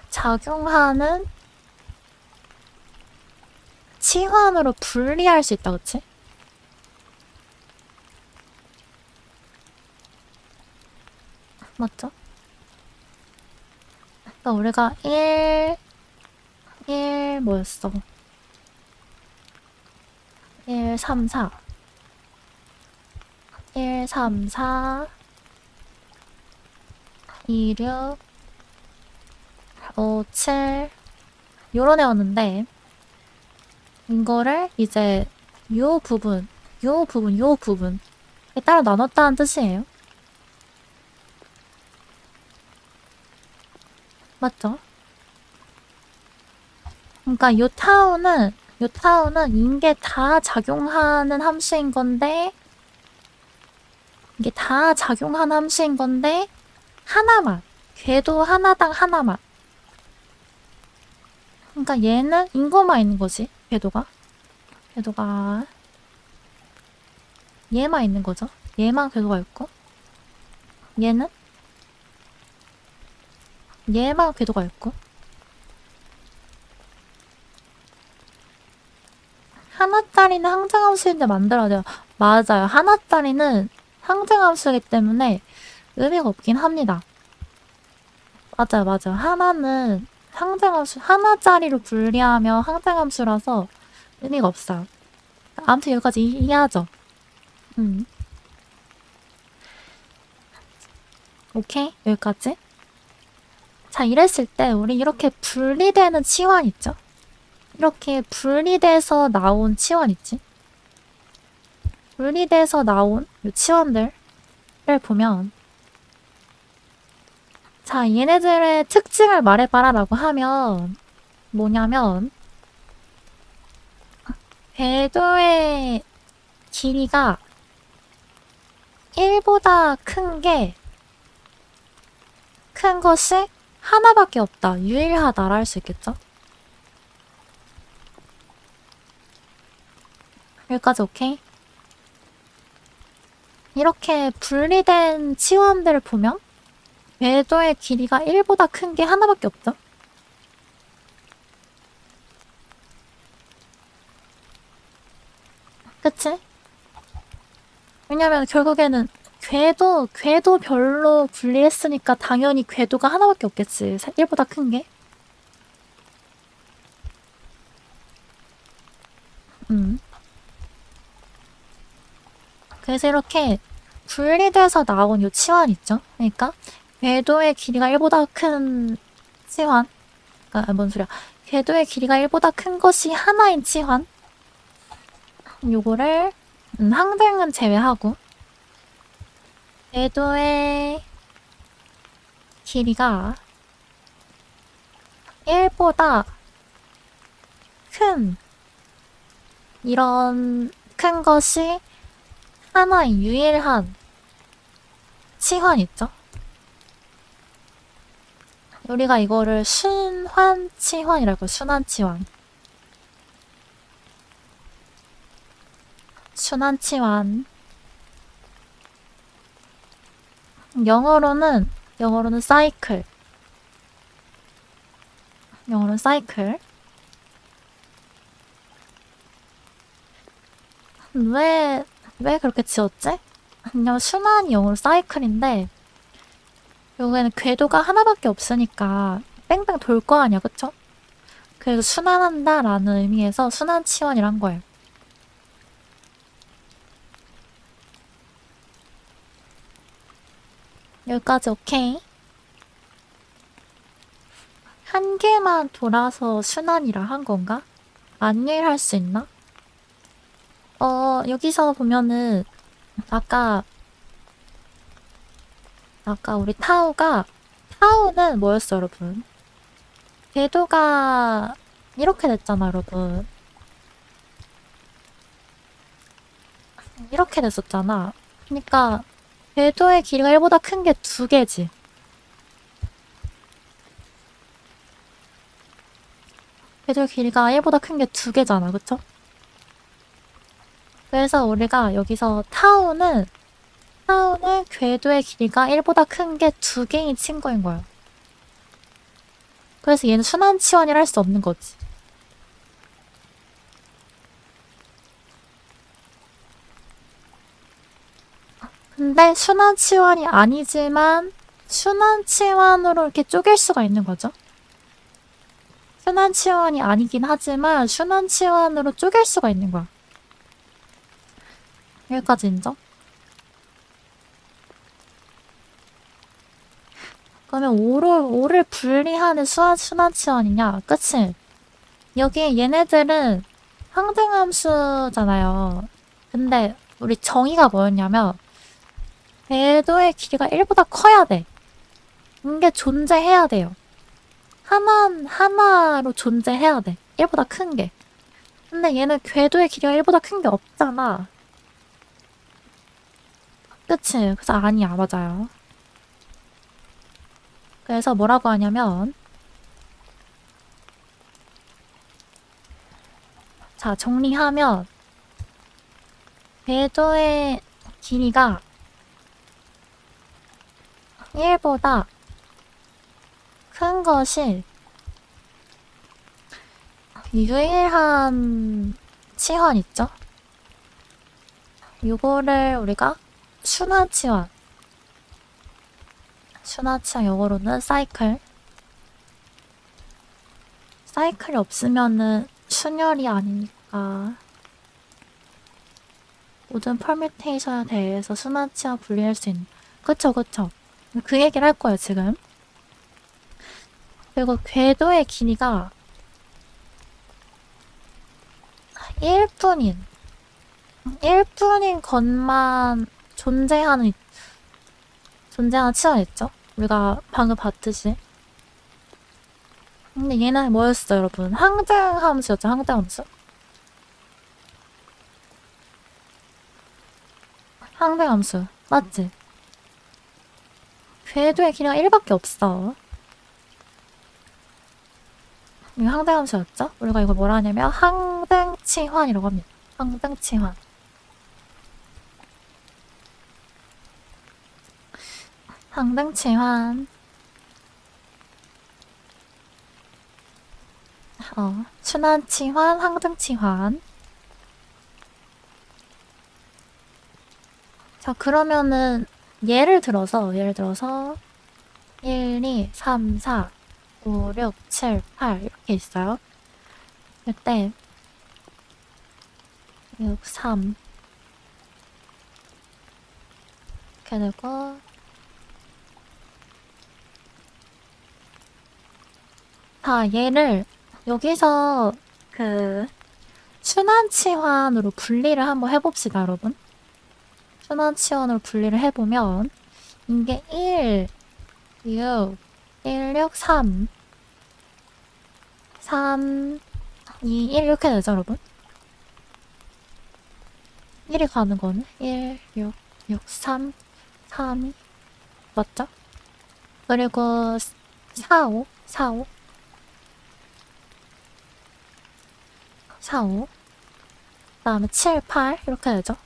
작용하는 치환으로 분리할 수 있다, 그치? 맞죠? 그러니까 우리가 1 뭐였어? 1, 3, 4 1, 3, 4 2, 6 5, 7 요런 애였는데 이거를 이제 요 부분 따로 나눴다는 뜻이에요. 맞죠? 그러니까 요 타우는 이게 다 작용하는 함수인 건데 이게 다 작용하는 함수인 건데 하나만 궤도 하나당 하나만 그러니까 얘는 인거만 있는 거지 궤도가 얘만 있는 거죠. 얘만 궤도가 있고 얘는 얘만 궤도가 있고 하나짜리는 항등함수인데 만들어야 돼요. 맞아요. 하나짜리는 항등함수이기 때문에 의미가 없긴 합니다. 맞아요. 하나는 항등함수, 하나짜리로 분리하면 항등함수라서 의미가 없어요. 아무튼 여기까지 이해하죠? 오케이? 여기까지. 자, 이랬을 때 우리 이렇게 분리되는 치환 있죠? 이렇게 분리돼서 나온 치환 있지? 분리돼서 나온 이 치환들을 보면 자, 얘네들의 특징을 말해봐라 라고 하면 뭐냐면 궤도의 길이가 1보다 큰 것이 하나밖에 없다. 유일하다라 할 수 있겠죠? 여기까지 오케이? 이렇게 분리된 치환들을 보면 궤도의 길이가 1보다 큰 게 하나밖에 없죠? 그치? 왜냐면 결국에는 궤도별로 분리했으니까 당연히 궤도가 하나밖에 없겠지. 1보다 큰 게. 그래서 이렇게 분리돼서 나온 요 치환 있죠? 그러니까 궤도의 길이가 1보다 큰 치환. 뭔 소리야. 궤도의 길이가 1보다 큰 것이 하나인 치환. 요거를 항등은 제외하고 궤도의 길이가 1보다 큰 이런 큰 것이 하나의 유일한 치환 있죠? 우리가 이거를 순환치환이라고 순환치환. 순환치환. 영어로는 사이클. 영어로는 사이클. 왜 그렇게 지었지? 그냥 순환이 영어로 사이클인데 여기에는 궤도가 하나밖에 없으니까 뺑뺑 돌 거 아니야, 그쵸? 그래서 순환한다 라는 의미에서 순환치환이란 거예요. 여기까지 오케이. 한 개만 돌아서 순환이라 한 건가? 안일할 할 수 있나? 여기서 보면은 아까 우리 타우는 뭐였어, 여러분? 궤도가 이렇게 됐잖아, 여러분. 이렇게 됐었잖아. 그러니까 궤도의 길이가 1보다 큰 게 2개지. 궤도의 길이가 1보다 큰 게 2개잖아, 그쵸? 그래서 우리가 여기서 타우는 궤도의 길이가 1보다 큰 게 2개인 친구인 거야. 그래서 얘는 순환치환이라 할 수 없는 거지. 근데 순환치환이 아니지만 순환치환으로 이렇게 쪼갤 수가 있는 거죠. 순환치환이 아니긴 하지만 순환치환으로 쪼갤 수가 있는 거야. 여기까지 인정? 그러면 5를 분리하는 순환치환이냐? 그치? 여기 얘네들은 항등함수잖아요. 근데 우리 정의가 뭐였냐면 궤도의 길이가 1보다 커야 돼. 이게 존재해야 돼요. 하나로 존재해야 돼. 1보다 큰 게. 근데 얘는 궤도의 길이가 1보다 큰 게 없잖아. 그치? 그래서 아니야. 맞아요. 그래서 뭐라고 하냐면 자, 정리하면 궤도의 길이가 1보다 큰 것이 유일한 치환 있죠? 요거를 우리가 순환치환 영어로는 사이클이 없으면은 순열이 아니니까 모든 퍼뮤테이션에 대해서 순환치와 분리할 수 있는. 그쵸, 그쵸. 그 얘기를 할 거예요, 지금. 그리고 궤도의 길이가 1분인 것만 존재하는 치환 있죠? 우리가 방금 봤듯이. 근데 얘는 뭐였어요, 여러분? 항등함수였죠, 항등함수. 항등함수. 맞지? 궤도의 길이가 1밖에 없어. 이거 항등함수였죠? 우리가 이걸 뭐라 하냐면 항등치환이라고 합니다. 항등치환. 항등치환. 순환치환, 항등치환. 자, 그러면은 예를 들어서 1, 2, 3, 4, 5, 6, 7, 8 이렇게 있어요. 이때 6, 3 이렇게 되고 자, 얘를 여기서 그 순환치환으로 분리를 한번 해봅시다, 여러분. 순환치환으로 분리를 해보면 이게 1, 6, 1, 6, 3 3, 2, 1 이렇게 되죠, 여러분? 1이 가는 거는 1, 6, 6, 3, 3, 2 맞죠? 그리고 4, 5, 4, 5 4, 5 그 다음에 7, 8 이렇게 되죠?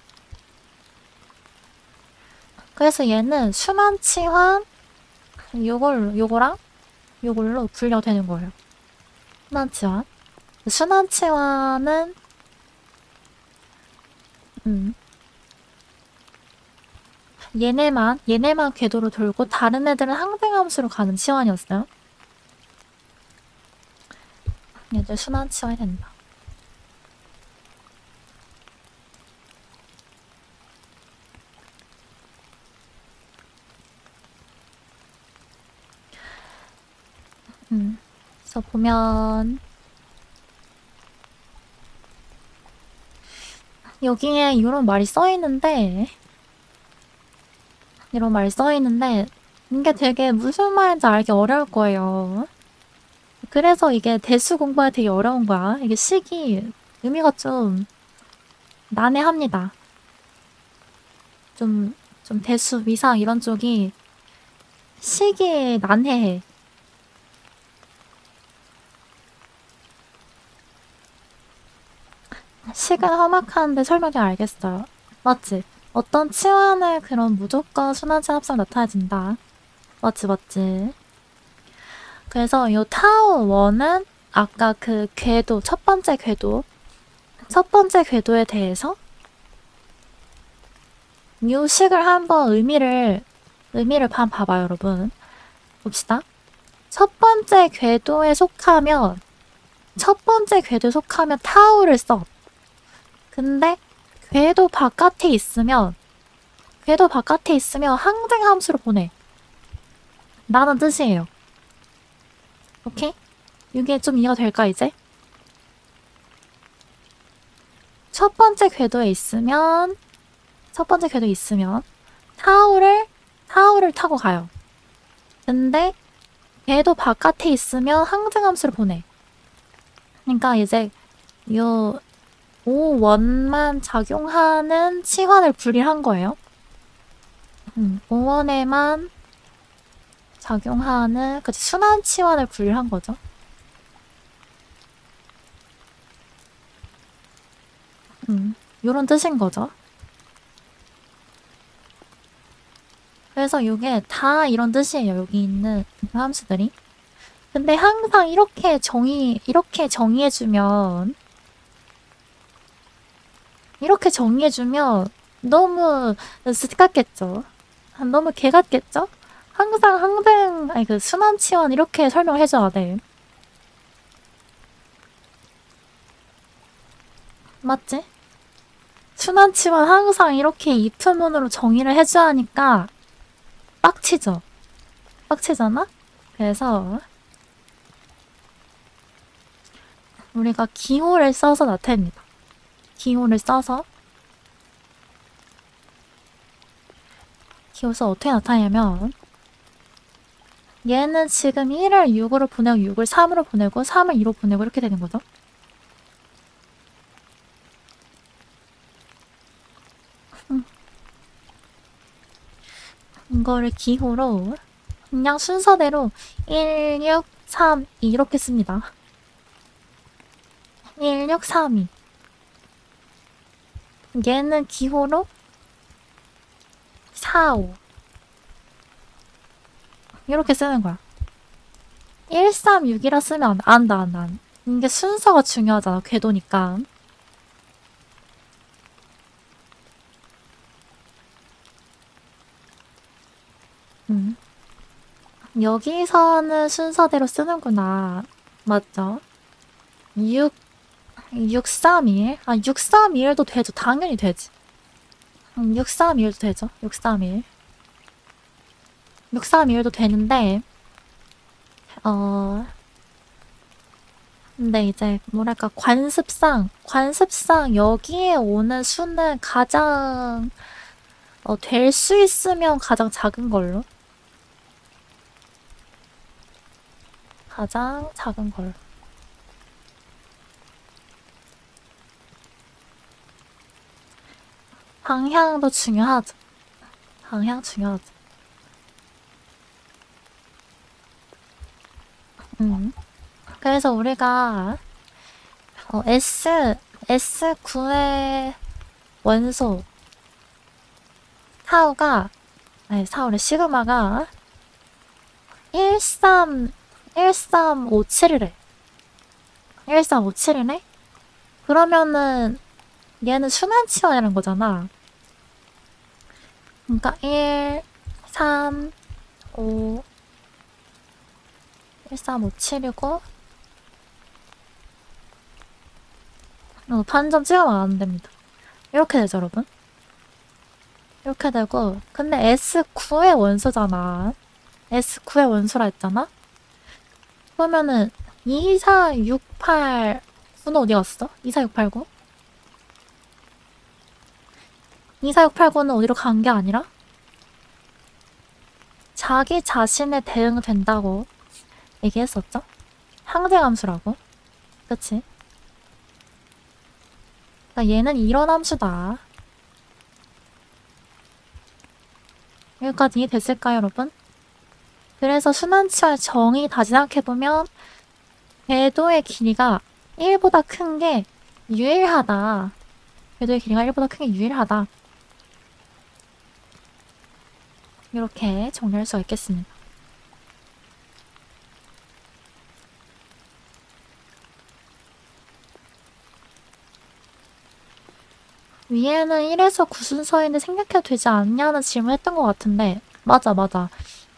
그래서 얘는 순환치환 요거랑 요걸로 분리가 되는 거예요. 순환치환. 순환치환은 얘네만 궤도로 돌고 다른 애들은 항등함수로 가는 치환이었어요. 얘들 순환치환이 된다. 그래서 보면 여기에 이런 말이 써있는데 이게 되게 무슨 말인지 알기 어려울 거예요. 그래서 이게 대수 공부하기 되게 어려운 거야. 이게 식이 의미가 좀 난해합니다. 좀 대수, 위상 이런 쪽이 식이 난해해. 식은 험악한데 설명이 알겠어요. 맞지? 어떤 치환을 그런 무조건 순환치 합성 나타내진다. 맞지? 그래서 요 타워 1은 아까 그 궤도, 첫 번째 궤도에 대해서 요 식을 한번 의미를 봐봐요, 여러분. 봅시다. 첫 번째 궤도에 속하면 타우를 써. 근데 궤도 바깥에 있으면 항등함수로 보내. 라는 뜻이에요. 오케이? 이게 좀 이해가 될까, 이제? 첫 번째 궤도에 있으면 타우를 타고 가요. 근데 궤도 바깥에 있으면 항등함수를 보내. 그러니까 이제 요 5원만 작용하는 치환을 분리한 거예요. 5원에만 작용하는 순환 치환을 분리한 거죠. 요런 뜻인 거죠. 그래서 이게 다 이런 뜻이에요. 여기 있는 함수들이. 근데 항상 이렇게 정의해주면 너무 스 같겠죠? 너무 개 같겠죠? 항상 순환치환 이렇게 설명을 해줘야 돼. 맞지? 순환치만 항상 이렇게 if문으로 정의를 해줘야 하니까 빡치죠? 빡치잖아? 그래서 우리가 기호를 써서 나타냅니다. 기호를 써서 기호서 어떻게 나타내냐면 얘는 지금 1을 6으로 보내고 6을 3으로 보내고 3을 2로 보내고 이렇게 되는 거죠. 이거를 기호로 그냥 순서대로 1, 6, 3, 2 이렇게 씁니다. 1, 6, 3, 2 얘는 기호로 4, 5 이렇게 쓰는 거야. 1, 3, 6이라 쓰면 안 돼. 이게 순서가 중요하잖아. 궤도니까. 여기서는 순서대로 쓰는구나. 맞죠? 6, 6, 3, 1. 6, 3, 1도 되죠. 당연히 되지. 6, 3, 1도 되죠. 6, 3, 1. 6, 3, 1도 되는데, 근데 이제, 뭐랄까, 관습상 여기에 오는 수는 가장, 될 수 있으면 가장 작은 걸로. 가장 작은 걸로. 방향도 중요하죠. 방향 중요하죠. 그래서 우리가 S9의 원소 사우래 시그마가 1357이래. 1357이네? 그러면은 얘는 순환치환이라는 거잖아. 그러니까 1, 3, 5 1357이고 반점 찍으면 안 됩니다. 이렇게 되죠, 여러분. 이렇게 되고 근데 S9의 원소잖아. S9의 원소라 했잖아? 그러면은 2468 9는 어디 갔어? 24689? 24689는 어디로 간 게 아니라 자기 자신에 대응된다고 얘기했었죠? 항쟁함수라고. 그치? 그러니까 얘는 이런 함수다. 여기까지 이해됐을까요, 여러분? 그래서 순환치와 정의 다시 생각해보면 궤도의 길이가 1보다 큰 게 유일하다. 궤도의 길이가 1보다 큰 게 유일하다. 이렇게 정리할 수가 있겠습니다. 위에는 1에서 9 순서인데 생략해도 되지 않냐는 질문 했던 것 같은데 맞아.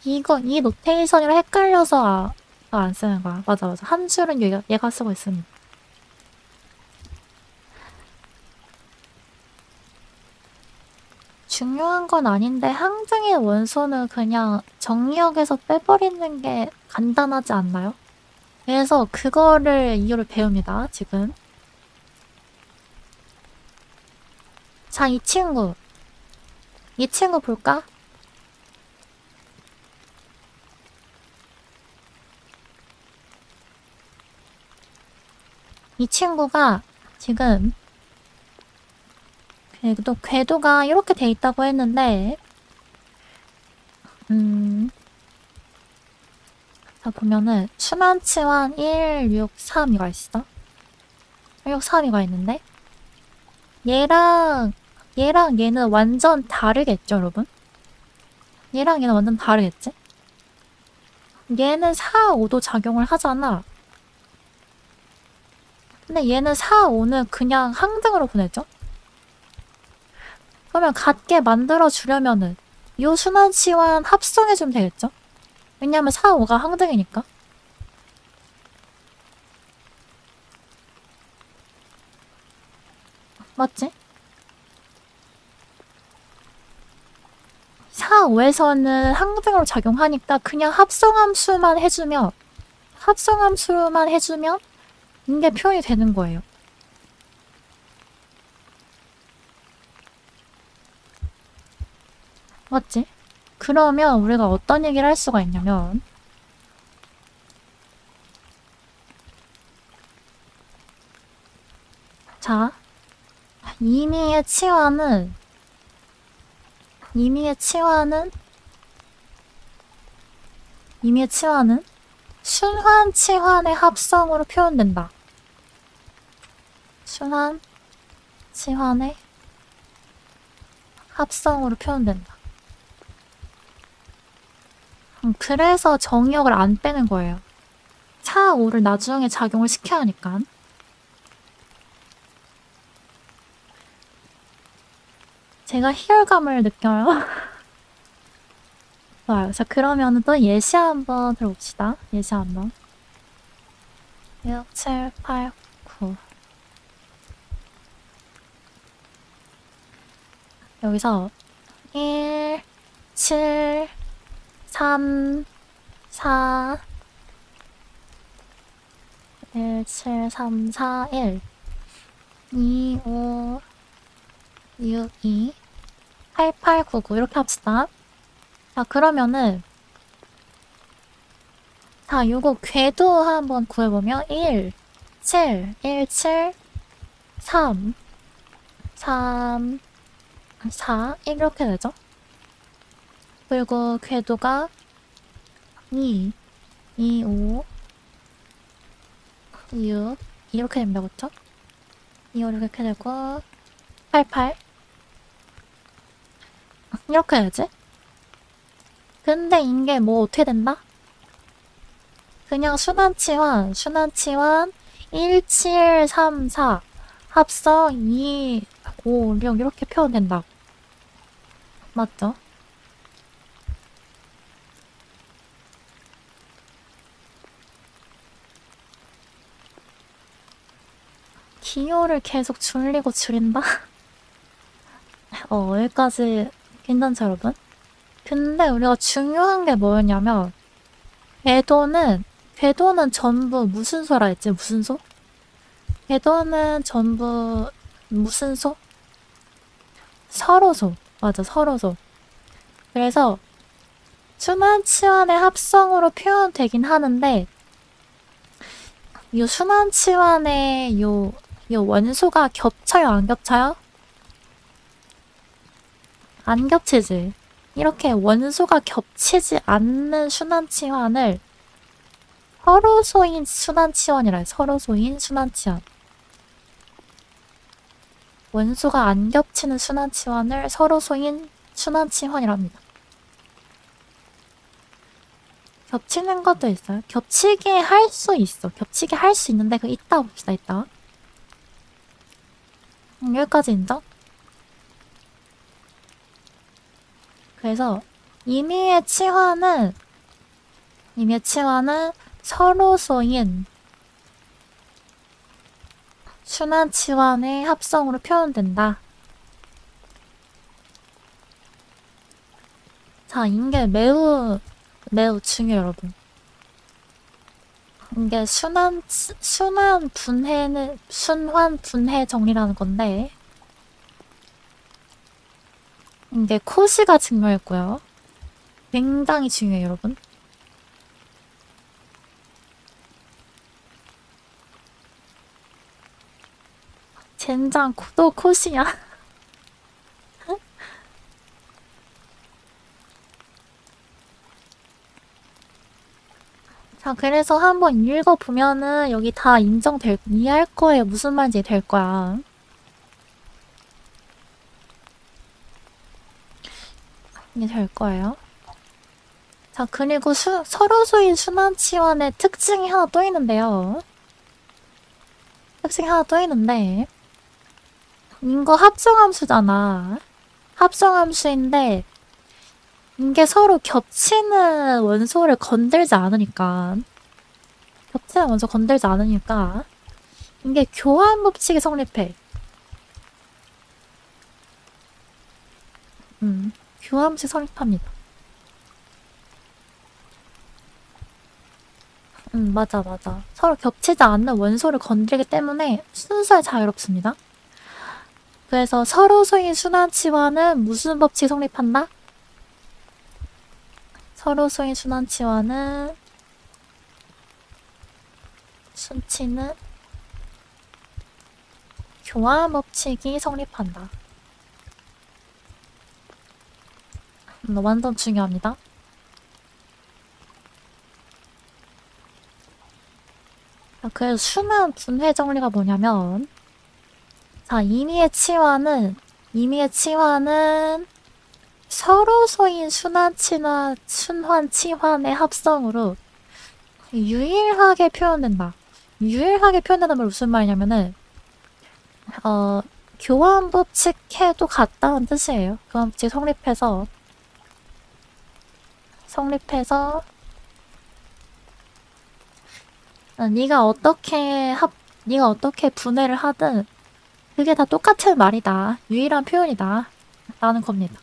이 노테이션이랑 헷갈려서 안 쓰는 거야. 맞아. 한 줄은 얘가 쓰고 있습니다. 중요한 건 아닌데 항등의 원소는 그냥 정리역에서 빼버리는 게 간단하지 않나요? 그래서 그거를 이유를 배웁니다. 지금. 자, 이 친구 볼까? 이 친구가 지금 궤도가 이렇게 돼 있다고 했는데 자 보면은 순환치환 163이가 있어. 163이가 있는데 얘랑 얘는 완전 다르겠죠, 여러분? 얘랑 얘는 완전 다르겠지? 얘는 4, 5도 작용을 하잖아. 근데 얘는 4, 5는 그냥 항등으로 보내죠? 그러면 같게 만들어주려면은 요 순환치환 합성해주면 되겠죠? 왜냐면 4, 5가 항등이니까. 맞지? 5에서는 항등으로 작용하니까 그냥 합성함수만 해주면 이게 표현이 되는 거예요. 맞지? 그러면 우리가 어떤 얘기를 할 수가 있냐면 자, 이미의 치환은 순환 치환의 합성으로 표현된다. 순환 치환의 합성으로 표현된다. 그래서 정의역을 안 빼는 거예요. 4, 5를 나중에 작용을 시켜야 하니까. 제가 희열감을 느껴요. 좋아요. 자, 그러면 또 예시 한번 들어봅시다. 예시 한번. 6, 7, 8, 9. 여기서 1, 7, 3, 4, 1, 7, 3, 4, 1, 2, 5, 6, 2, 8, 8, 9, 9 이렇게 합시다. 자, 그러면은 자, 요거 궤도 한번 구해보면 1, 7, 1, 7, 3, 3, 4, 1 이렇게 되죠? 그리고 궤도가 2, 2, 5, 6 이렇게 됩니다. 그쵸? 2, 5 이렇게 되고 8, 8 이렇게 해야지. 근데 이게 뭐 어떻게 된다? 그냥 순환치환 1, 7, 3, 4 합성 2, 5, 6 이렇게 표현된다. 맞죠? 기호를 계속 줄이고 줄인다? 여기까지 괜찮죠, 여러분? 근데 우리가 중요한 게 뭐였냐면 궤도는 전부 무슨 소라 했지? 무슨 소? 궤도는 전부 무슨 소? 서로소. 맞아, 서로소. 그래서 순환치환의 합성으로 표현되긴 하는데 이 순환치환의 요 원소가 겹쳐요, 안 겹쳐요? 안 겹치지. 이렇게 원소가 겹치지 않는 순환치환을 서로소인 순환치환이라 해요. 서로소인 순환치환. 원소가 안 겹치는 순환치환을 서로소인 순환치환이랍니다. 겹치는 것도 있어요. 겹치게 할 수 있어. 겹치게 할 수 있는데 그 이따 봅시다. 이따. 여기까지 인정? 그래서 임의의 치환은 서로소인 순환치환의 합성으로 표현된다. 자, 이게 매우 중요해요, 여러분. 이게 순환 분해 정리라는 건데 이게 코시가 증명했고요. 굉장히 중요해요, 여러분. 젠장 또 코시야. 자, 그래서 한번 읽어보면은 여기 다 이해할 거예요. 무슨 말인지 될 거야. 이게 될 거예요. 자, 그리고 서로소인 순환치환의 특징이 하나 또 있는데요. 이거 합성함수잖아. 합성함수인데 이게 서로 겹치는 원소를 건들지 않으니까 이게 교환 법칙이 성립해. 교환 법칙 성립합니다. 맞아, 맞아. 서로 겹치지 않는 원소를 건드리기 때문에 순서에 자유롭습니다. 그래서 서로소인 순환치와는 무슨 법칙이 성립한다? 서로소인 순환치와는 순치는 교환 법칙이 성립한다. 완전 중요합니다. 그래서 순환 분해 정리가 뭐냐면, 자, 임의의 치환은 서로소인 순환치환의 합성으로 유일하게 표현된다. 유일하게 표현된다는 말 무슨 말이냐면은, 교환 법칙해도 같다는 뜻이에요. 교환 법칙 성립해서 네가 어떻게 분해를 하든 그게 다 똑같은 말이다. 유일한 표현이다. 라는 겁니다.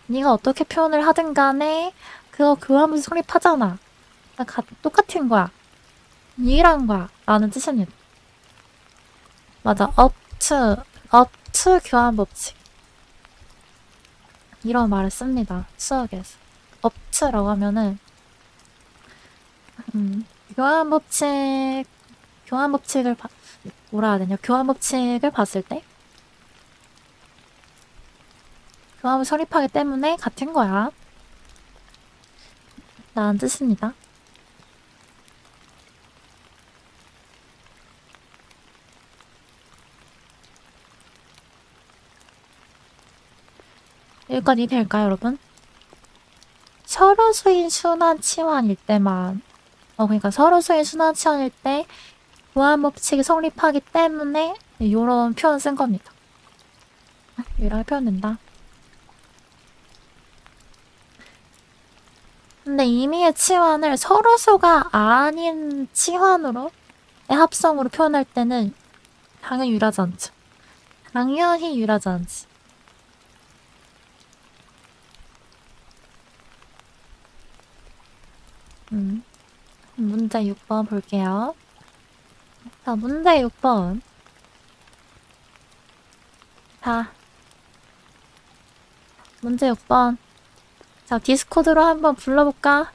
네가 어떻게 표현을 하든 간에 그거 교환법칙 성립하잖아. 똑같은 거야. 유일한 거야. 라는 뜻입니다. 맞아. up to 교환법칙. 이런 말을 씁니다. 수학에서. up to라고 하면은 교환법칙을 뭐라 해야 되냐. 교환법칙을 봤을 때 교환을 성립하기 때문에 같은 거야. 라는 뜻입니다. 여기까지 될까요, 여러분? 서로수인 순환치환일 때만 그러니까 서로수인 순환치환일 때 교환법칙이 성립하기 때문에 요런 표현 쓴 겁니다. 이렇게 표현된다. 근데 임의의 치환을 서로수가 아닌 치환으로 합성으로 표현할 때는 당연히 유리하지 않죠. 당연히 유리하지 않지. 문제 6번 볼게요. 자, 문제 6번. 자, 문제 6번. 자, 디스코드로 한번 불러볼까?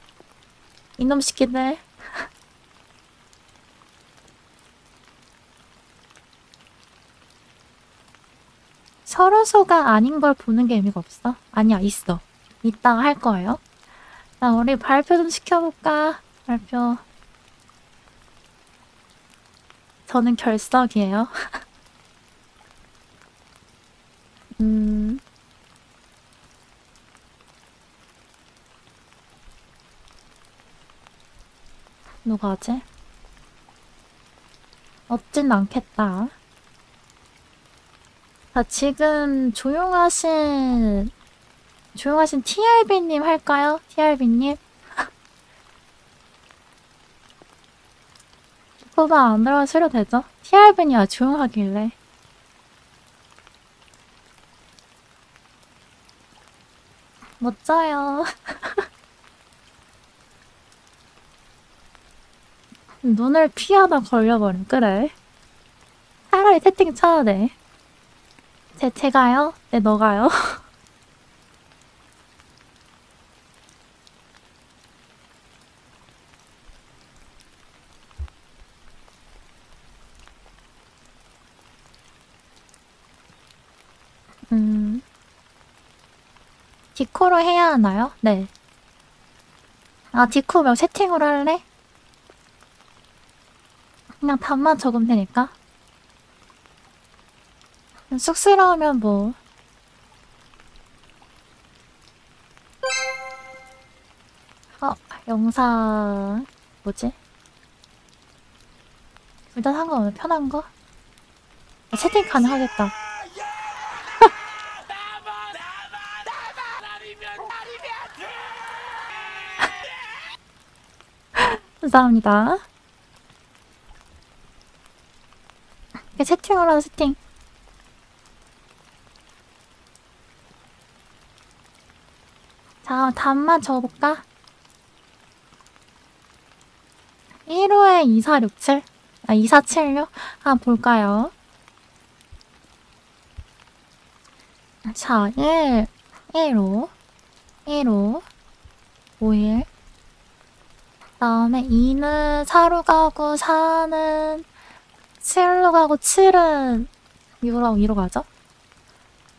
이놈 새끼들. 서로소가 아닌 걸 보는 게 의미가 없어? 아니야, 있어. 이따가 할 거예요. 자, 우리 발표 좀 시켜볼까? 발표. 저는 결석이에요. 누가 하지? 없진 않겠다. 자, 지금 조용하신 TRB님 할까요? TRB님? 후반 안 들어가 수료 되죠? TRB님이 조용하길래. 멋져요. 눈을 피하다 걸려버림. 그래. 차라리 채팅 쳐야 돼. 제가요? 네, 너가요? 디코로 해야 하나요? 네. 아, 디코 명 채팅으로 할래? 그냥 답만 적으면 되니까. 쑥스러우면 뭐. 영상 뭐지? 둘 다 상관없는 편한 거? 채팅 가능하겠다. 감사합니다. 채팅으로 하자, 채팅. 답만 적어볼까? 1호에 2467? 2476? 한번 볼까요? 자, 1호, 5일. 다음에 2는 4로 가고, 4는 7로 가고, 7은 2로 가죠?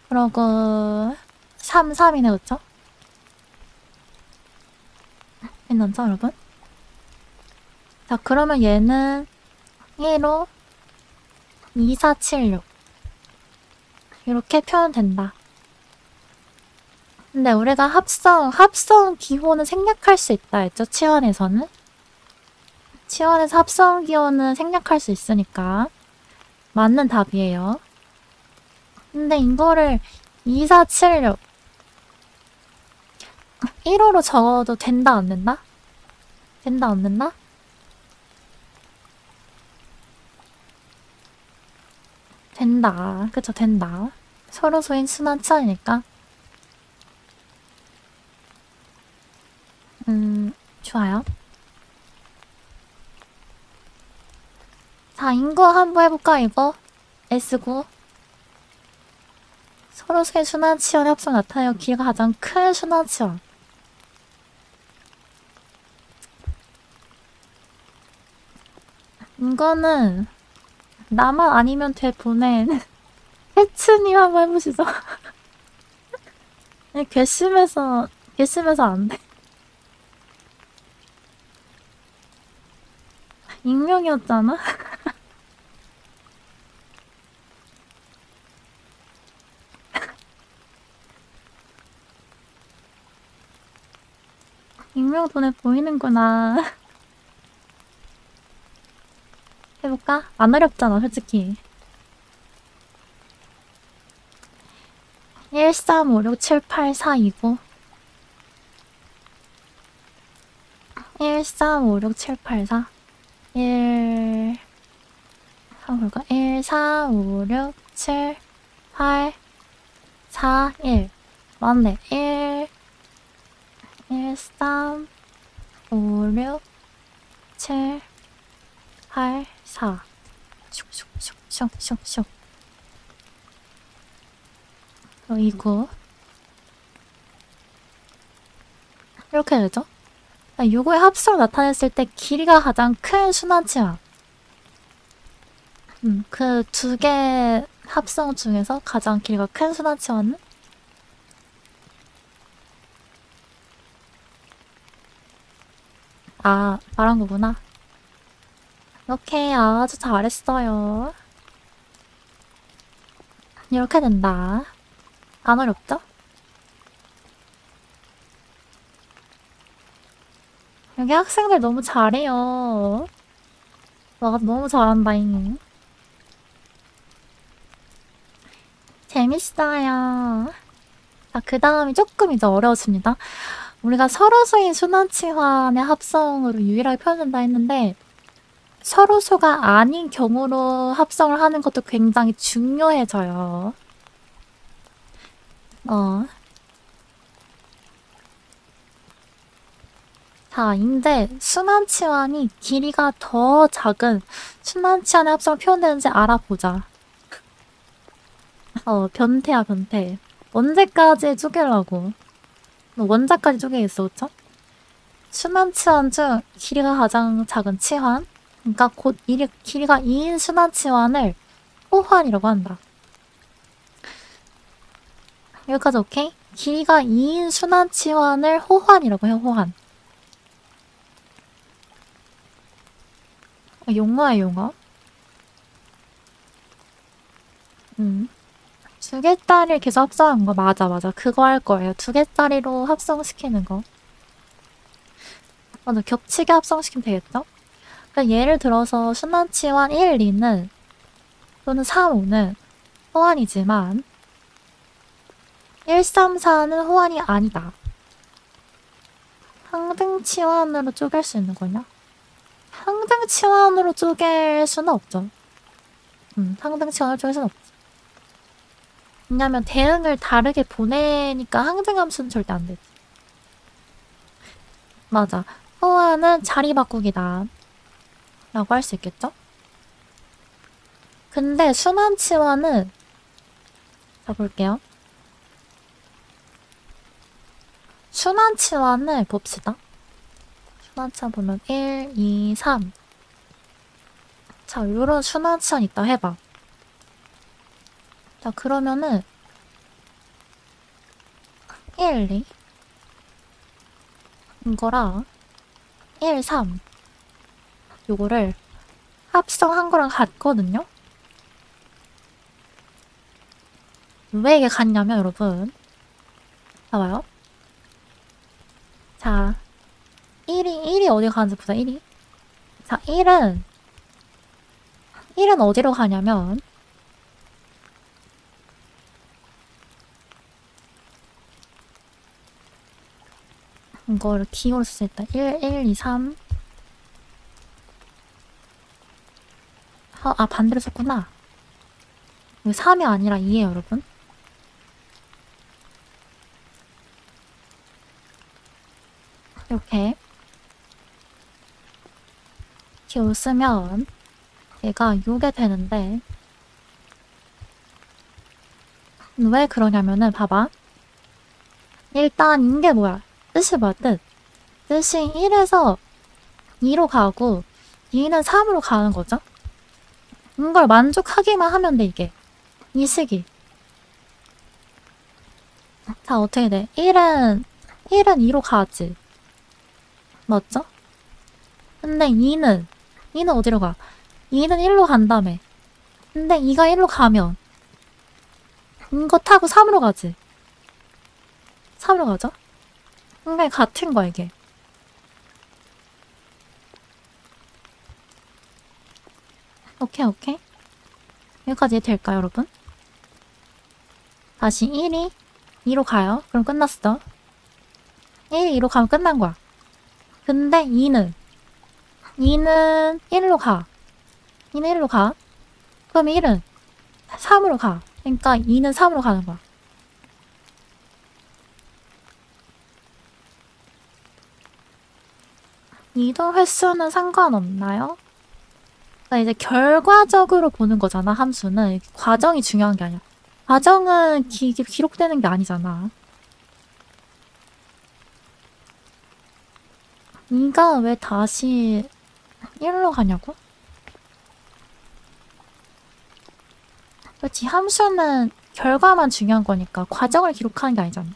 그러고, 3이네, 그쵸? 괜찮죠, 여러분? 자, 그러면 얘는 1호, 2476. 이렇게 표현된다. 근데 우리가 합성 기호는 생략할 수 있다 했죠? 치환에서는. 치환에서 합성 기호는 생략할 수 있으니까. 맞는 답이에요. 근데 이거를 2476 1호로 적어도 된다, 안 된다? 된다, 안 된다? 된다. 그쵸, 된다. 서로 소인 순환 치환이니까. 좋아요. 자, 인구 한번 해볼까, 이거? S9. 서로의 순환치원 합성 나타내어 길이가 가장 큰 순환치원. 이거는 나만 아니면 돼 보낸 해츠님 한번 해보시죠. 괘씸해서 안 돼. 익명이었잖아. 익명 돈에 보이는구나. 해볼까? 안 어렵잖아, 솔직히. 13567842고 13567841 한번 볼까? 145678441 맞네. 13567884 슉슉슉슉슉슉 이거 이렇게 되죠? 요거의 합성을 나타냈을 때 길이가 가장 큰 순환치환. 그 두 개 합성 중에서 가장 길이가 큰 순환치환은? 아, 말한 거구나. 오케이, 아주 잘했어요. 이렇게 된다. 안 어렵죠? 여기 학생들 너무 잘해요. 와, 너무 잘한다잉. 재밌어요. 자, 그 다음이 조금 이제 어려워집니다. 우리가 서로소인 순환치환의 합성으로 유일하게 표현된다 했는데 서로소가 아닌 경우로 합성을 하는 것도 굉장히 중요해져요. 자, 이제 순환치환이 길이가 더 작은 순환치환의 합성을 표현되는지 알아보자. 변태야, 변태. 언제까지 쪼개려고? 원자까지 쪼개겠어, 그쵸? 순환치환 중 길이가 가장 작은 치환, 그러니까 곧 길이가 2인 순환치환을 호환이라고 한다. 여기까지 오케이? 길이가 2인 순환치환을 호환이라고 해요, 호환. 용어야, 용어. 두 개짜리를 계속 합성한 거 맞아. 그거 할 거예요. 두 개짜리로 합성시키는 거. 맞아, 겹치게 합성시키면 되겠죠? 그러니까 예를 들어서 순환치환 1, 2는 또는 3, 5는 호환이지만 1, 3, 4는 호환이 아니다. 항등치환으로 쪼갤 수 있는 거냐? 항등치환으로 쪼갤 수는 없죠. 항등치환으로 쪼갤 수는 없지. 왜냐면 대응을 다르게 보내니까 항등함수는 절대 안 되지. 맞아. 호환은 자리 바꾸기다. 라고 할 수 있겠죠? 근데 순환치환은 자 볼게요. 순환치환을 봅시다. 순환치환 보면 1, 2, 3. 자, 요런 순환치환 있다 해봐. 자, 그러면은 1, 2 이거랑 1, 3 요거를 합성한 거랑 같거든요? 왜 이게 같냐면 여러분 봐봐요. 자 1이 어디 가는지 보자. 1이 자 1은 어디로 가냐면 이거를 기호로 쓸 때 1, 2, 3 아 반대로 썼구나. 이거 3이 아니라 2에요 여러분. 이렇게 기호 쓰면 얘가 요게 되는데 왜 그러냐면은 봐봐. 일단 이게 뭐야? 뜻이 뭐야 뜻? 뜻이 1에서 2로 가고 2는 3으로 가는 거죠? 이걸 만족하기만 하면 돼 이게. 이 식이. 자 어떻게 돼? 1은 2로 가지. 맞죠? 근데 2는 어디로 가? 2는 1로 간다며. 근데 2가 1로 가면 이거 타고 3으로 가지. 3으로 가죠? 그러니까 같은 거야 이게. 오케이 오케이. 여기까지 될까요 여러분? 다시 1이 2로 가요. 그럼 끝났어. 1이 2로 가면 끝난 거야. 근데 2는 1로 가. 2는 1로 가. 그럼 1은 3으로 가. 그러니까 2는 3으로 가는 거야. 이동 횟수는 상관없나요? 그러니까 이제 결과적으로 보는 거잖아, 함수는. 과정이 중요한 게 아니야. 과정은 기록되는 게 아니잖아. 이가 왜 다시 1로 가냐고? 그렇지, 함수는 결과만 중요한 거니까 과정을 기록하는 게 아니잖아.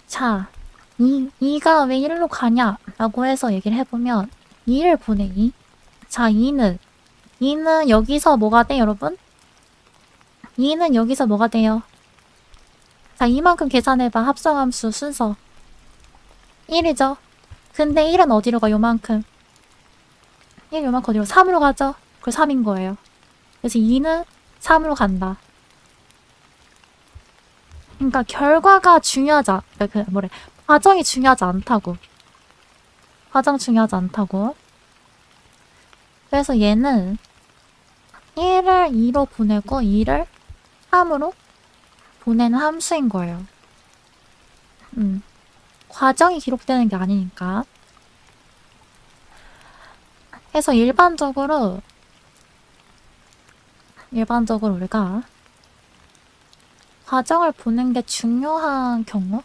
자, 2가 왜 1로 가냐? 라고 해서 얘기를 해보면 2를 보내, 2. 자, 2는 여기서 뭐가 돼, 여러분? 2는 여기서 뭐가 돼요? 자, 이만큼 계산해봐. 합성함수 순서. 1이죠? 근데 1은 어디로 가? 요만큼. 1 요만큼 어디로? 3으로 가죠? 그 3인 거예요. 그래서 2는 3으로 간다. 그러니까 결과가 중요하지 과정이 중요하지 않다고. 과정 중요하지 않다고. 그래서 얘는 1을 2로 보내고 2를 3으로 보내는 함수인 거예요. 과정이 기록되는 게 아니니까. 그래서 일반적으로 우리가 과정을 보는 게 중요한 경우?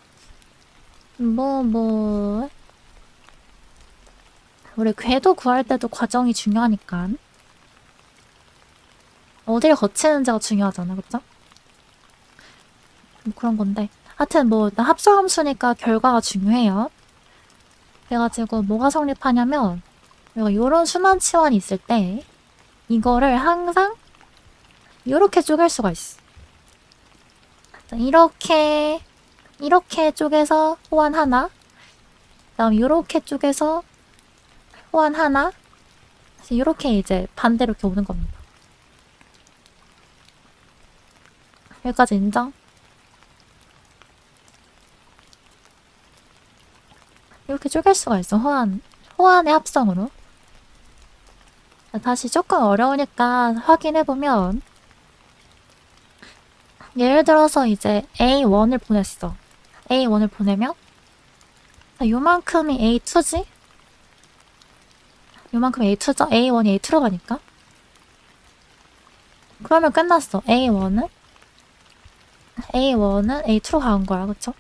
우리 궤도 구할 때도 과정이 중요하니까. 어디를 거치는지가 중요하잖아, 그쵸? 뭐 그런 건데. 하여튼 일단 합성함수니까 결과가 중요해요. 그래가지고 뭐가 성립하냐면 우리가 요런 순환치환이 있을 때 이거를 항상 요렇게 쪼갤 수가 있어. 이렇게 쪼개서 호환 하나, 그다음 요렇게 쪼개서 호환 하나, 요렇게 이제 반대로 이렇게 오는 겁니다. 여기까지 인정? 이렇게 쪼갤 수가 있어. 호환의 합성으로. 다시 조금 어려우니까 확인해보면, 예를 들어서 이제 A1을 보냈어. A1을 보내면 요만큼이 A2지? 요만큼 A2죠? A1이 A2로 가니까. 그러면 끝났어. A1은 A2로 간 거야. 그쵸?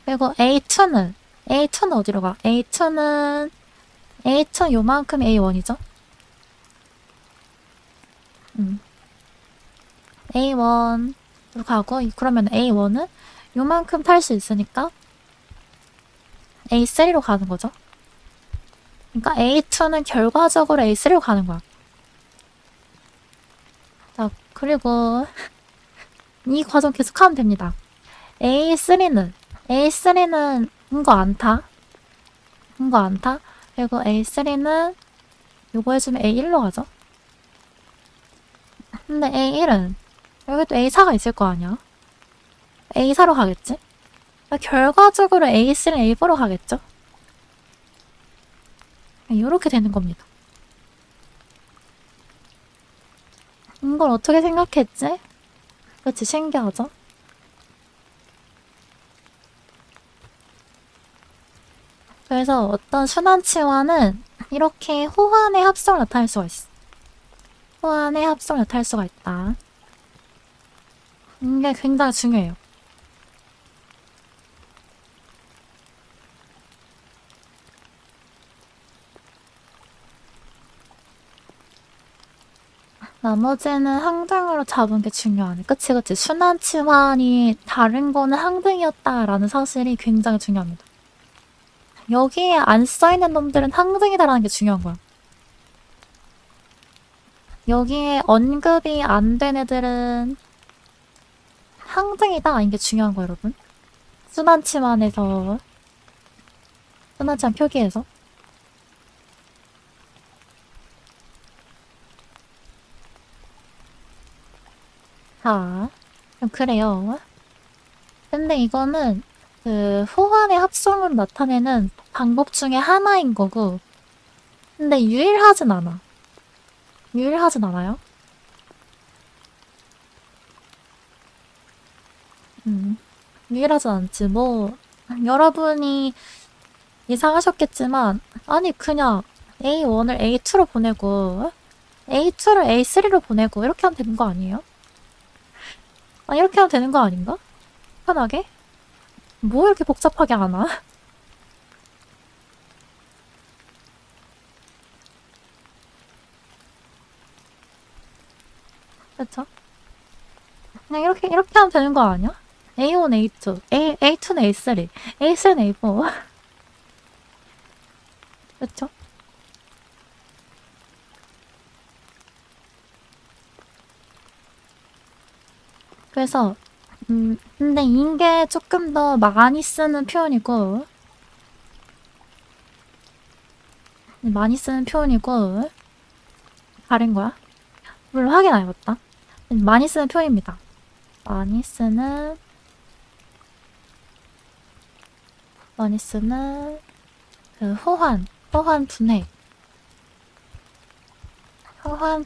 그리고 A2는 어디로 가? A2는 요만큼 A1이죠? A1으로 가고, 그러면 A1은 요만큼 탈 수 있으니까 A3로 가는 거죠. 그러니까 A2는 결과적으로 A3로 가는 거야. 자, 그리고 이 과정 계속하면 됩니다. A3는 이거 안 타. 그리고 A3는 요거 해주면 A1로 가죠. 근데 A1은 여기 또 A4가 있을 거 아니야? A4로 가겠지? 결과적으로 A3, A4로 가겠죠? 이렇게 되는 겁니다. 이걸 어떻게 생각했지? 그치, 신기하죠? 그래서 어떤 순환치와는 이렇게 호환의 합성을 나타낼 수가 있어. 호환의 합성을 나타낼 수가 있다. 이게 굉장히 중요해요. 나머지는 항등으로 잡은 게 중요하네. 그치. 순환치환이 다른 거는 항등이었다라는 사실이 굉장히 중요합니다. 여기에 안 써있는 놈들은 항등이다라는 게 중요한 거야. 여기에 언급이 안 된 애들은 항등이다. 이게 중요한 거야, 여러분. 순환치환 표기에서. 자, 그래요. 근데 이거는 그 호환의 합성을 나타내는 방법 중에 하나인 거고, 근데 유일하진 않아. 유일하진 않아요? 유일하진 않지. 뭐 여러분이 예상하셨겠지만, 아니 그냥 A1을 A2로 보내고 A2를 A3로 보내고 이렇게 하면 되는 거 아니에요? 이렇게 하면 되는 거 아닌가? 편하게? 뭐 이렇게 복잡하게 하나? 그쵸? 그냥 이렇게 하면 되는 거 아니야? A1, A2, A2는 A3, A3는 A4. 그쵸? 그래서 근데 이게 조금 더 많이 쓰는 표현이고 다른 거야? 물론 확인 안 해봤다. 많이 쓰는 표현입니다. 많이 쓰는 그 호환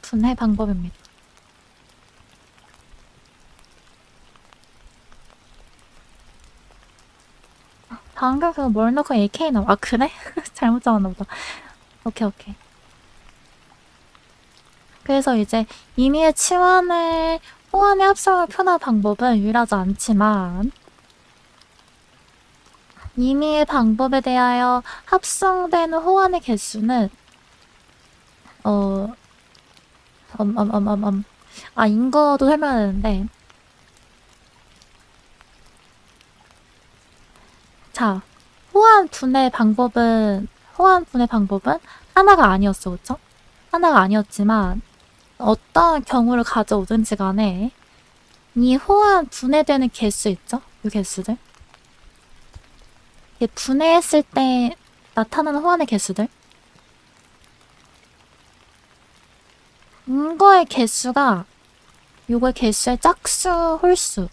분해 방법입니다. 방금 그거 뭘 넣고 AK 나와? 아 그래? 잘못 적었나 보다. 오케이. 그래서 이제 임의의 치환을 호환의 합성을 표현한 방법은 유일하지 않지만 임의의 방법에 대하여 합성되는 호환의 개수는 인거도 설명하는데 자, 호환 분해 방법은 하나가 아니었어, 그쵸? 하나가 아니었지만 어떤 경우를 가져오든지 간에 이 호환 분해되는 개수 있죠? 이 개수들. 분해했을 때 나타나는 호환의 개수들. 이거의 개수가 요거의 개수의 짝수, 홀수.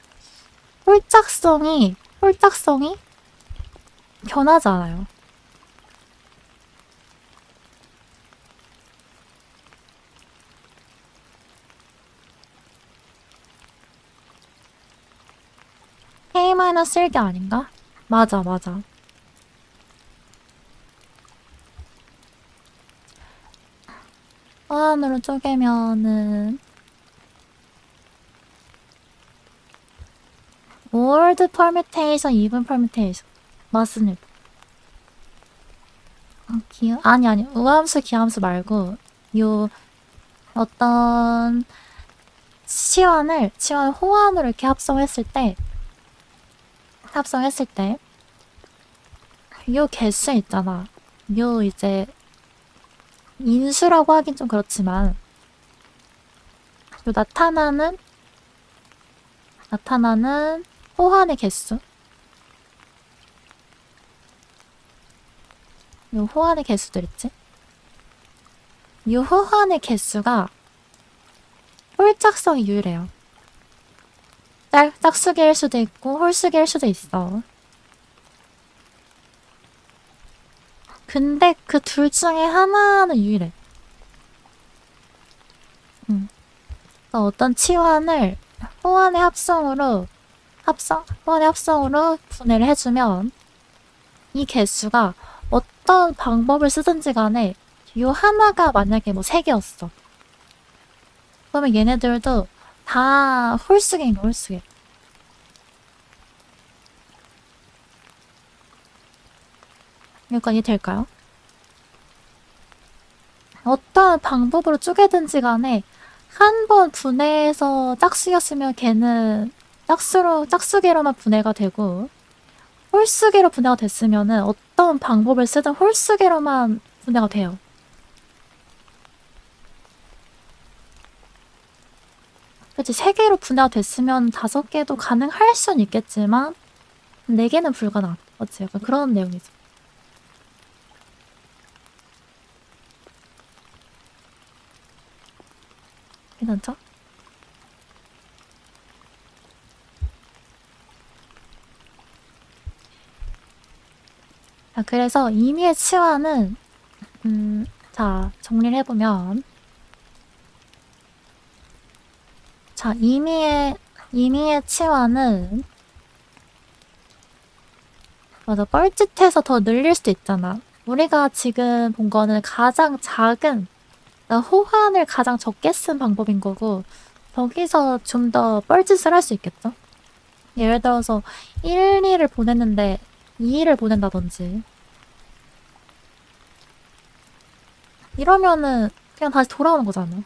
홀짝성이 변하지 않아요. 마이너스 1개 아닌가? 맞아, 맞아. 호환으로 쪼개면은 오ld permutation, even permutation. 맞습니다. 아니, 우함수, 기함수 말고, 어떤, 치환을 호환으로 이렇게 합성했을 때, 요 개수 있잖아. 요 이제, 인수라고 하긴 좀 그렇지만, 요 나타나는 호환의 개수. 요 호환의 개수들 있지? 요 호환의 개수가 홀짝성이 유일해요. 짝수기일 수도 있고 홀수기일 수도 있어. 근데 그 둘 중에 하나는 유일해. 그러니까 어떤 치환을 호환의 합성으로 분해를 해주면 이 개수가 어떤 방법을 쓰든지 간에 요 하나가 만약에 뭐 3개였어. 그러면 얘네들도 다 홀수계인 거야, 홀수계. 여기까지 될까요? 어떤 방법으로 쪼개든지 간에 한 번 분해해서 짝수였으면 걔는 짝수계로만 분해가 되고 홀수계로 분해가 됐으면은 어떤 방법을 쓰든 홀수계로만 분해가 돼요. 그치, 3개로 분해가 됐으면 5개도 가능할 수는 있겠지만 4개는 불가능하다. 그치, 약간 그런 내용이죠. 괜찮죠? 자, 그래서 임의의 치환은 자, 정리를 해보면 자, 임의의 치환은 맞아, 뻘짓해서 더 늘릴 수도 있잖아. 우리가 지금 본 거는 가장 작은 그러니까 호환을 가장 적게 쓴 방법인 거고 거기서 좀 더 뻘짓을 할 수 있겠죠? 예를 들어서 1, 2를 보냈는데 2를 보낸다든지 이러면은 그냥 다시 돌아오는 거잖아.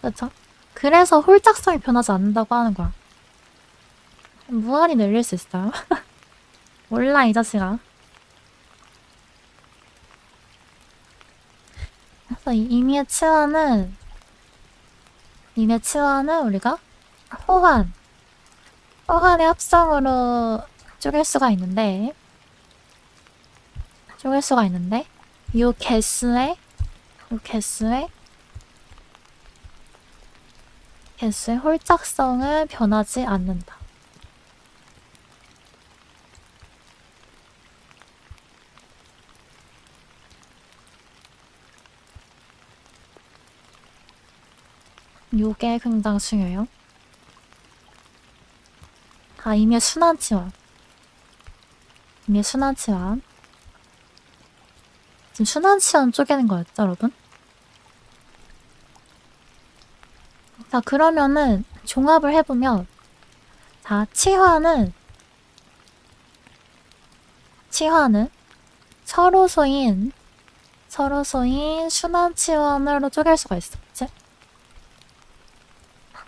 그렇죠? 그래서 홀짝성이 변하지 않는다고 하는 거야. 무한히 늘릴 수 있어요? 몰라, 이 자식아. 그래서 임의의 치환은 우리가 호환의 합성으로 쪼갤 수가 있는데 요 개수의 홀짝성은 변하지 않는다. 요게 굉장히 중요해요. 다 임의의 순환치환. 지금 순환치환 쪼개는 거였죠, 여러분? 자, 그러면은 종합을 해보면 자, 치환은 서로소인 순환치환으로 쪼갤 수가 있어. 그치?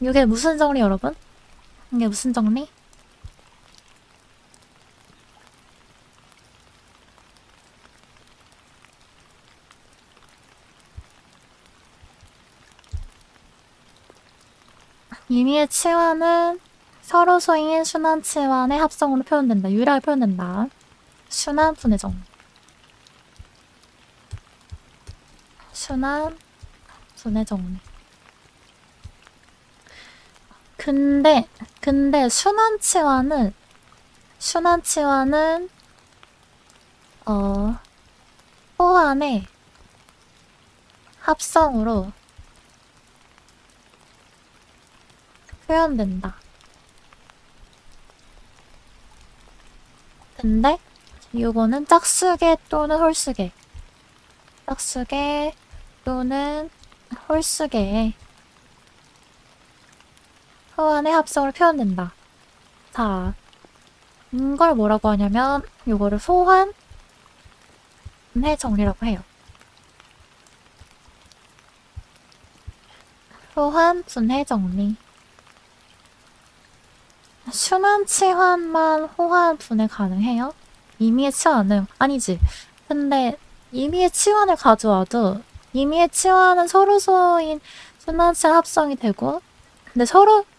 이게 무슨 정리, 여러분? 이게 무슨 정리? 임의의 치환은 서로소인 순환치환의 합성으로 표현된다. 유일하게 표현된다. 순환 분해 정리. 근데 순환치환은 호환의 합성으로 표현된다. 근데 요거는 짝수개 또는 홀수개. 짝수개 또는 홀수개의 호환의 합성으로 표현된다. 자, 이걸 뭐라고 하냐면 요거를 소환 분해 정리라고 해요. 소환 분해 정리. 순환 치환만 호환 분해 가능해요? 임의의 치환은 아니지. 근데 임의의 치환을 가져와도 임의의 치환은 서로소인 순환 치환 합성이 되고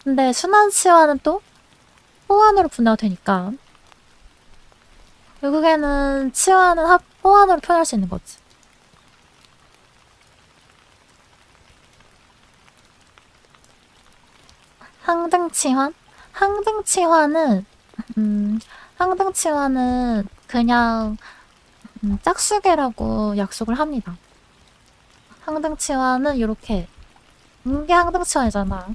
근데 순환 치환은 또 호환으로 분해가 되니까 결국에는 치환은 호환으로 표현할 수 있는 거지. 항등치환? 항등치환은 항등치환은 그냥 짝수개라고 약속을 합니다. 항등치환은 이렇게 이게 항등치환이잖아.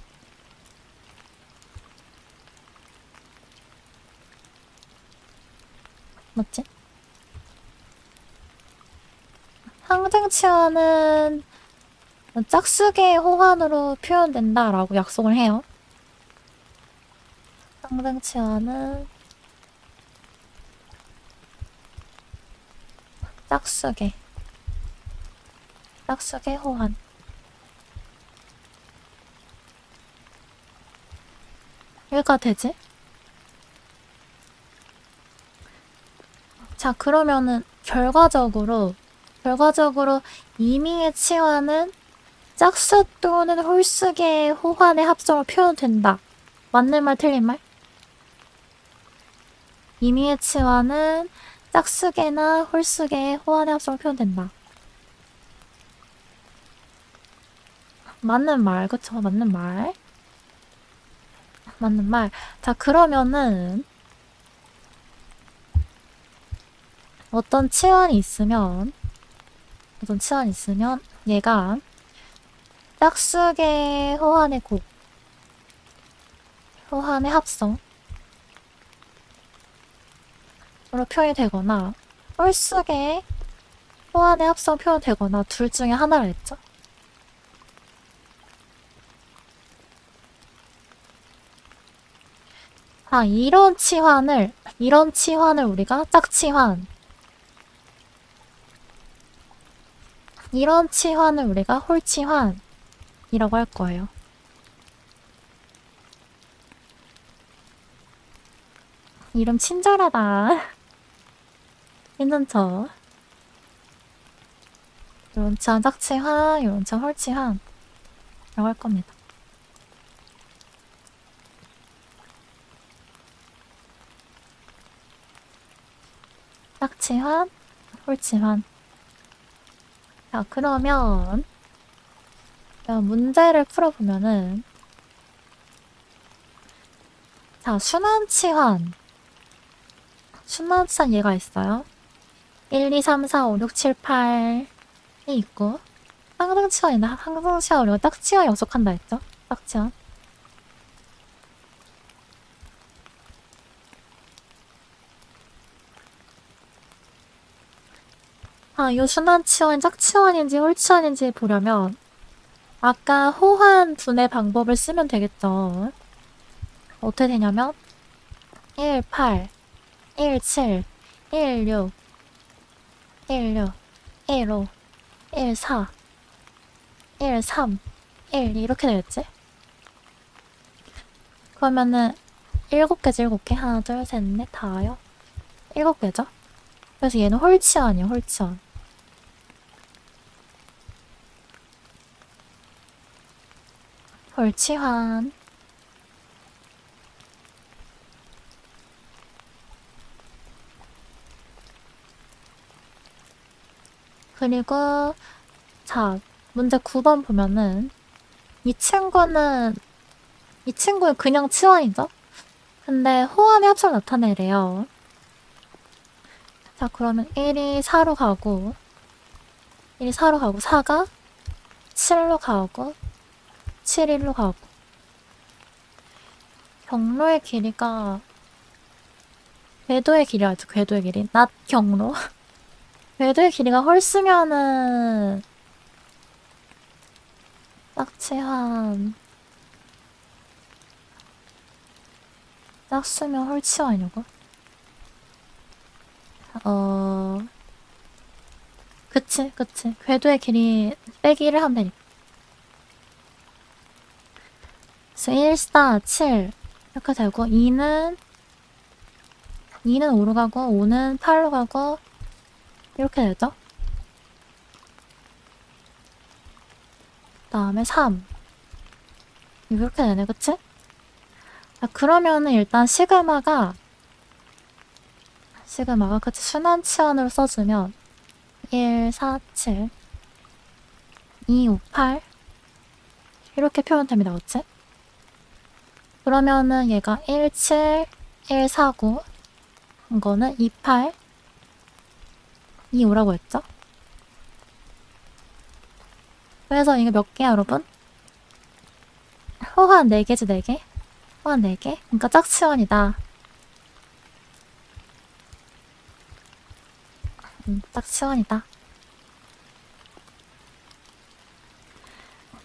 맞지? 항등치환은 짝수개의 호환으로 표현된다라고 약속을 해요. 항등치환은 짝수개 호환. 여기가 되지? 자, 그러면은 결과적으로 임의의 치환은 짝수 또는 홀수개의 호환의 합성으로 표현된다. 맞는 말 틀린 말? 임의의 치환은 짝수개나 홀수개의 호환의 합성으로 표현된다. 맞는 말, 그쵸? 맞는 말. 맞는 말. 자, 그러면은 어떤 치환이 있으면 얘가 짝수개 호환의 호환의 합성으로 표현이 되거나 홀수개 호환의 합성 표현되거나 둘 중에 하나를 했죠. 아, 이런 치환을 우리가 짝치환, 이런 치환을 우리가 홀치환이라고 할 거예요. 이름 친절하다. 괜찮죠? 이런 치환 짝치환, 이런 치환 홀치환이라고 할 겁니다. 짝치환, 홀치환. 자, 그러면 문제를 풀어보면은 자, 순환치환 얘가 있어요. 1, 2, 3, 4, 5, 6, 7, 8이 있고 항등치환인데 항등치환 우리가 짝치환 약속한다 했죠? 짝치환. 아, 이 순환치환이 짝치환인지 홀치환인지 보려면 아까 호환 분해 방법을 쓰면 되겠죠. 어떻게 되냐면 1, 8, 1, 7, 1, 6, 1, 6, 1, 5, 1, 4, 1, 3, 1, 2 이렇게 되겠지? 그러면은 7개지, 7개. 하나, 둘, 셋, 넷, 다요. 7개죠? 그래서 얘는 홀치환이에요, 홀치환. 홀치환. 그리고 자, 문제 9번 보면은 이 친구는 그냥 치환이죠? 근데 호환의 합성을 나타내래요. 자, 그러면 1이 4로 가고 4가 7로 가고 7, 1로 가고 경로의 길이가 궤도의 길이라죠. 궤도의 길이. 낮 경로. 궤도의 길이가 헐스면은 딱치환. 짝수면 헐치환이냐고? 그치. 궤도의 길이 빼기를 하면 되니까. 그래서 1, 4, 7 이렇게 되고 2는 5로 가고 5는 8로 가고 이렇게 되죠? 그 다음에 3 이렇게 되네, 그치? 자, 그러면은 일단 시그마가 그치, 순환치환으로 써주면 1, 4, 7 2, 5, 8 이렇게 표현됩니다, 그치? 그러면은 얘가 1, 7, 1, 4, 9 이거는 2, 8 2, 5라고 했죠? 그래서 이게 몇 개야, 여러분? 호환 4개지, 4개? 호환 4개? 그러니까 짝치원이다. 짝치원이다.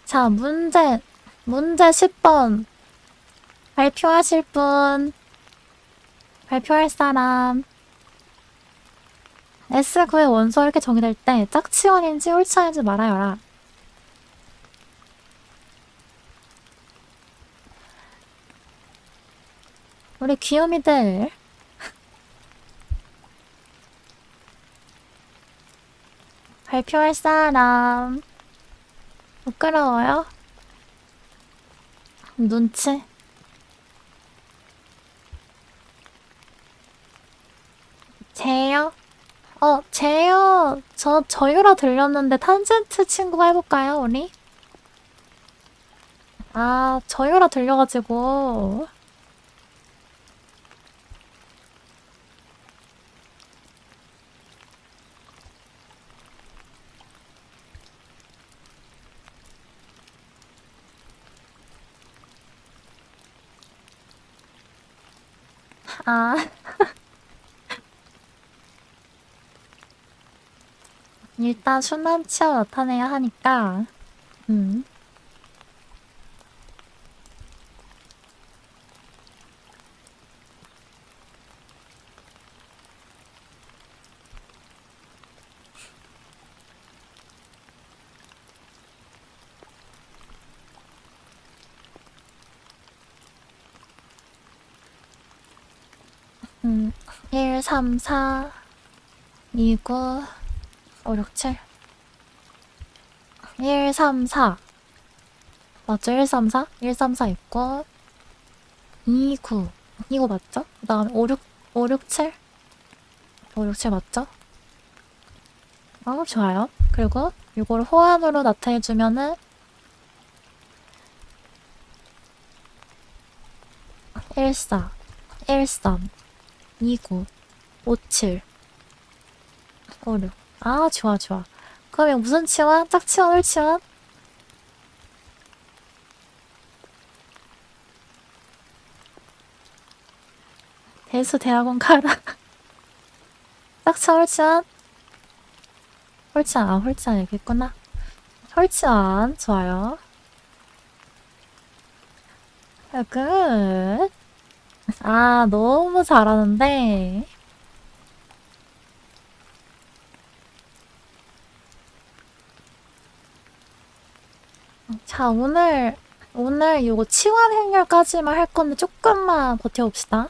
자, 문제 10번. 발표하실 분. 발표할 사람. S9의 원소 이렇게 정의될 때 짝치원인지 홀치원인지 말하여라. 우리 귀요미들. 발표할 사람. 부끄러워요? 눈치? 제요? 제요. 저유라 들렸는데 탄젠트 친구가 해볼까요, 우리? 아, 저유라 들려가지고. 아. 일단 순환치어 나타내야 하니까. 1, 3, 4, 2, 9, 5, 6, 7. 1, 3, 4. 맞죠? 1, 3, 4? 1, 3, 4 있고, 2, 9. 이거 맞죠? 그 다음에 5, 6, 7? 5, 6, 7 맞죠? 좋아요. 그리고 이거를 호환으로 나타내주면은 1, 4, 1, 3, 2, 9, 5, 7, 5, 6. 좋아. 그럼 이거 무슨 치환? 짝치환, 홀치환? 대수 대학원 가라. 짝치환, 홀치환? 홀치환, 홀치환 얘기했구나. 홀치환, 좋아요. 끝. 너무 잘하는데. 자, 오늘 이거 치환 행렬까지만 할 건데 조금만 버텨봅시다.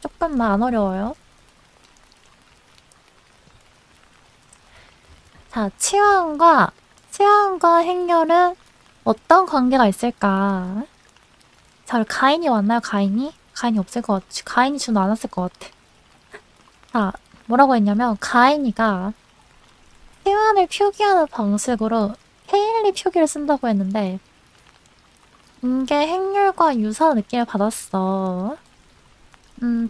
조금만 안 어려워요. 자, 치환과 행렬은 어떤 관계가 있을까? 자, 가인이 왔나요? 가인이 없을 것 같아. 가인이 준호 안 왔을 것 같아. 자, 뭐라고 했냐면 가인이가 치환을 표기하는 방식으로 헤일리 표기를 쓴다고 했는데 이게 행렬과 유사한 느낌을 받았어.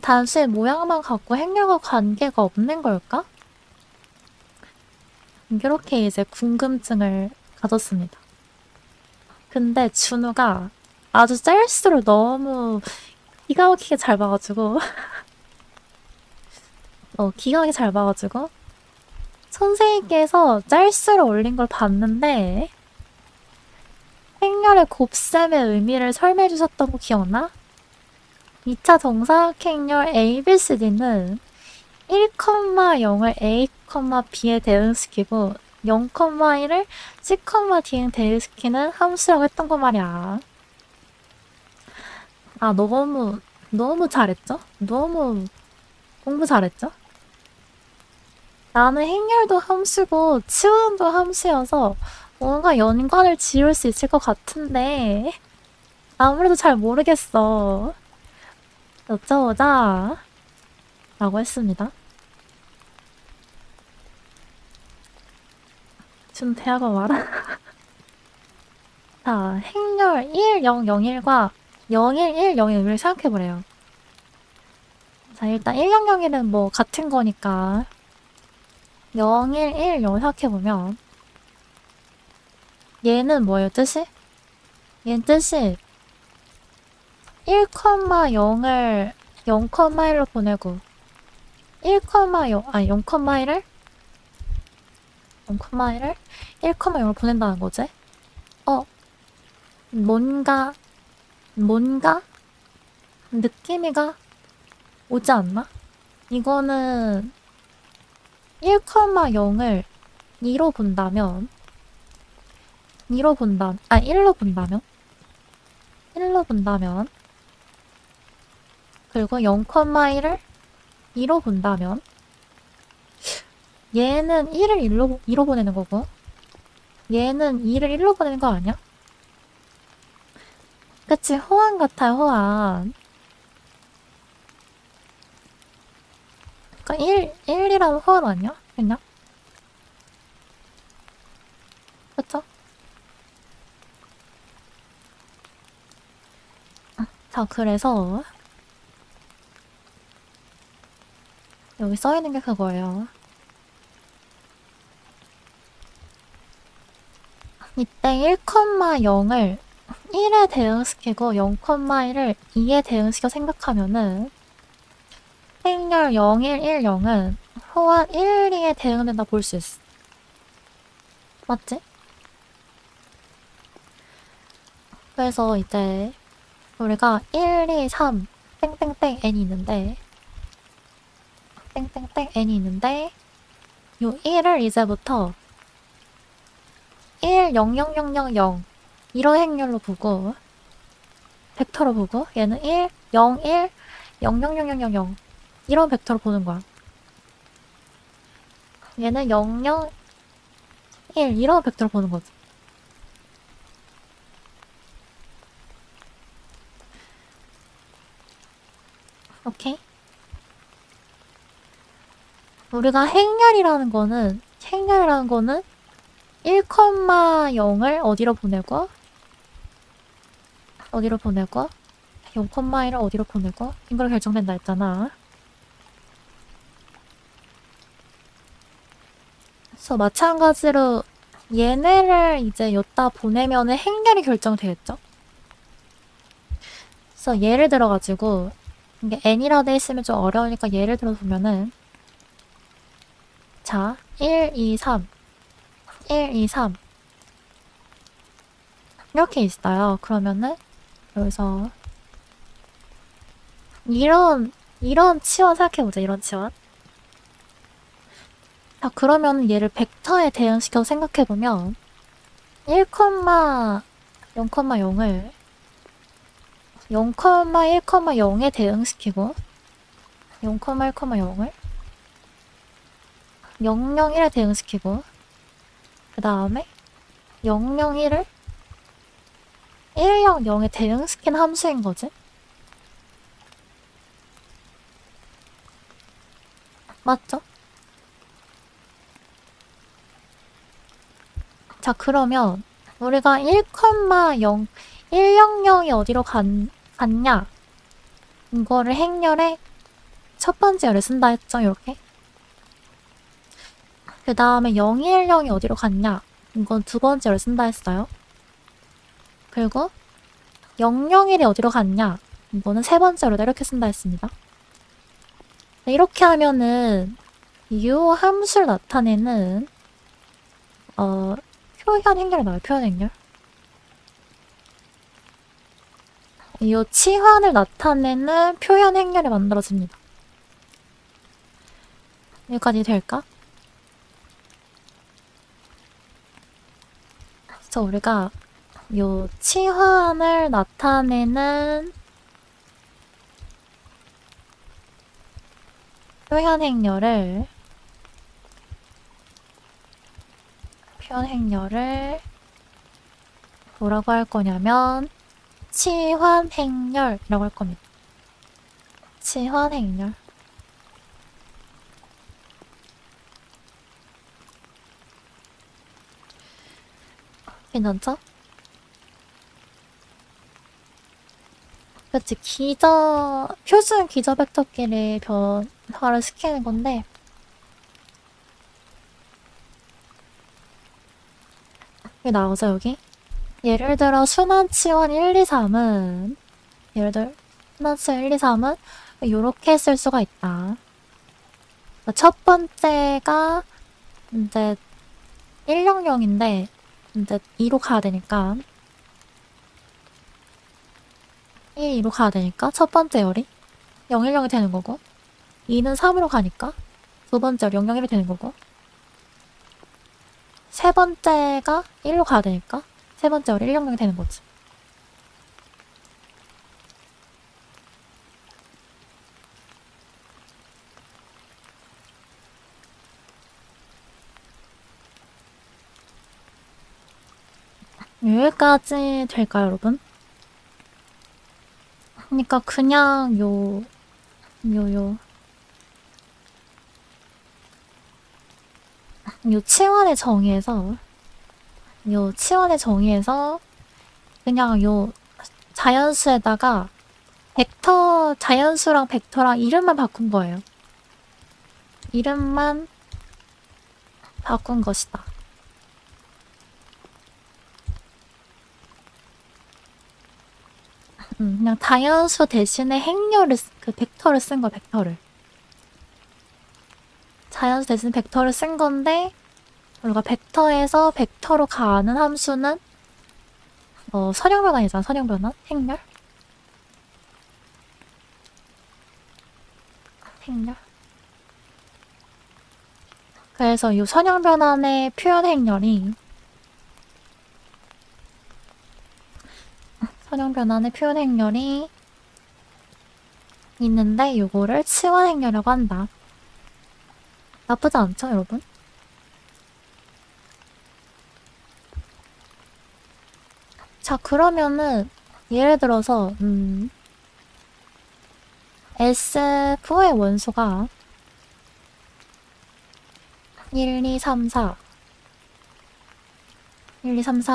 단순히 모양만 갖고 행렬과 관계가 없는 걸까? 이렇게 이제 궁금증을 가졌습니다. 근데 준우가 아주 짤수를 너무 기가 막히게 잘 봐가지고 기가 막히게 잘 봐가지고 선생님께서 짤수를 올린 걸 봤는데 행렬의 곱셈의 의미를 설명해 주셨던 거 기억나? 2차 정사각행렬 ABCD는 1,0을 A, B에 대응시키고 0,1을 C, D에 대응시키는 함수라고 했던 거 말이야. 아, 너무 잘했죠? 너무 공부 잘했죠? 나는 행렬도 함수고 치환도 함수여서 뭔가 연관을 지을 수 있을 것 같은데 아무래도 잘 모르겠어. 여쭤보자 라고 했습니다. 준 대학원 와라. 자, 행렬 1, 0, 0, 1과 0, 1, 1, 0, 1을 생각해보래요. 자, 일단 1, 0, 0, 1은 뭐 같은 거니까 0, 1, 1, 0을 생각해보면 얘는 뭐예요, 뜻이? 얘는 뜻이 1,0을 0,1로 보내고 0,1을 1,0로 보낸다는 거지? 뭔가 느낌이가 오지 않나? 이거는 1,0을 1로 본다면 1로 본다면 그리고 0,1을 2로 본다면 얘는 1을 2로 보내는 거고 얘는 2를 1로 보내는 거 아니야? 그치, 호환 같아요, 호환. 그니까 1이라는 호환 아니야? 그냥? 그쵸? 자, 그래서 여기 써있는 게 그거예요. 이때 1,0을 1에 대응시키고 0,1을 2에 대응시켜 생각하면은 행렬 0, 1, 1, 0은 호환 1, 2에 대응된다 볼 수 있어. 맞지? 그래서 이제 우리가 1, 2, 3 땡땡땡 n이 있는데 요 1을 이제부터 1, 0, 0, 0, 0, 0 이런 행렬로 보고 벡터로 보고 얘는 1, 0, 1, 0, 0, 0, 0, 0, 0 이런 벡터로 보는 거야. 얘는 0, 0, 1 이런 벡터로 보는 거지. 오케이? 우리가 행렬이라는 거는 1,0을 어디로 보내고 0,1을 어디로 보내고 이걸 결정된다 했잖아. 그래서 마찬가지로 얘네를 이제 여기다 보내면은 행렬이 결정되겠죠? 그래서 예를 들어가지고 이게 n이라 돼 있으면 좀 어려우니까 예를 들어 보면은 자, 1, 2, 3 이렇게 있어요. 그러면은 여기서 이런 치원 생각해보자. 이런 치원. 자, 그러면 얘를 벡터에 대응시켜서 생각해보면 1,0,0을 0,1,0에 대응시키고 0,1,0을 0,0,1에 대응시키고 그 다음에 0,0,1을 1,0,0에 대응시킨 함수인 거지. 맞죠? 자, 그러면 우리가 1,0, 100이 어디로 갔냐? 이거를 행렬의 첫 번째 열을 쓴다 했죠, 이렇게. 그 다음에 010이 어디로 갔냐? 이건 두 번째 열을 쓴다 했어요. 그리고 001이 어디로 갔냐? 이거는 세 번째로 이렇게 쓴다 했습니다. 네, 이렇게 하면은 이 함수를 나타내는 표현 행렬이 나와요. 표현 행렬. 이 치환을 나타내는 표현 행렬이 만들어집니다. 여기까지 될까? 그래서 우리가 요 치환을 나타내는 표현 행렬을 뭐라고 할 거냐면 치환 행렬이라고 할 겁니다. 치환 행렬. 괜찮죠? 그치, 표준 기저 벡터끼리 변화를 시키는 건데, 여기 나오죠, 여기? 예를 들어, 순환치원 1, 2, 3은, 순환치원 1, 2, 3은, 요렇게 쓸 수가 있다. 첫 번째가, 이제, 100인데, 이제 2로 가야 되니까, 1, 2로 가야 되니까, 첫 번째 열이 010이 되는 거고, 2는 3으로 가니까, 두 번째 열이 001이 되는 거고, 세 번째가 1로 가야 되니까, 세 번째 열이 100이 되는 거지. 여기까지 될까요, 여러분? 그러니까 그냥 요 치환의 정의에서 그냥 요 자연수에다가 자연수랑 벡터랑 이름만 바꾼 거예요. 이름만 바꾼 것이다. 그냥 자연수 대신에 벡터를 쓴 거야, 벡터를. 자연수 대신 벡터를 쓴 건데, 우리가 벡터에서 벡터로 가는 함수는, 선형변환이잖아, 선형변환? 행렬? 그래서 이 선형변환의 표현 행렬이, 있는데 요거를 치환 행렬이라고 한다. 나쁘지 않죠, 여러분? 자, 그러면은 예를 들어서 S4의 원소가 1, 2, 3, 4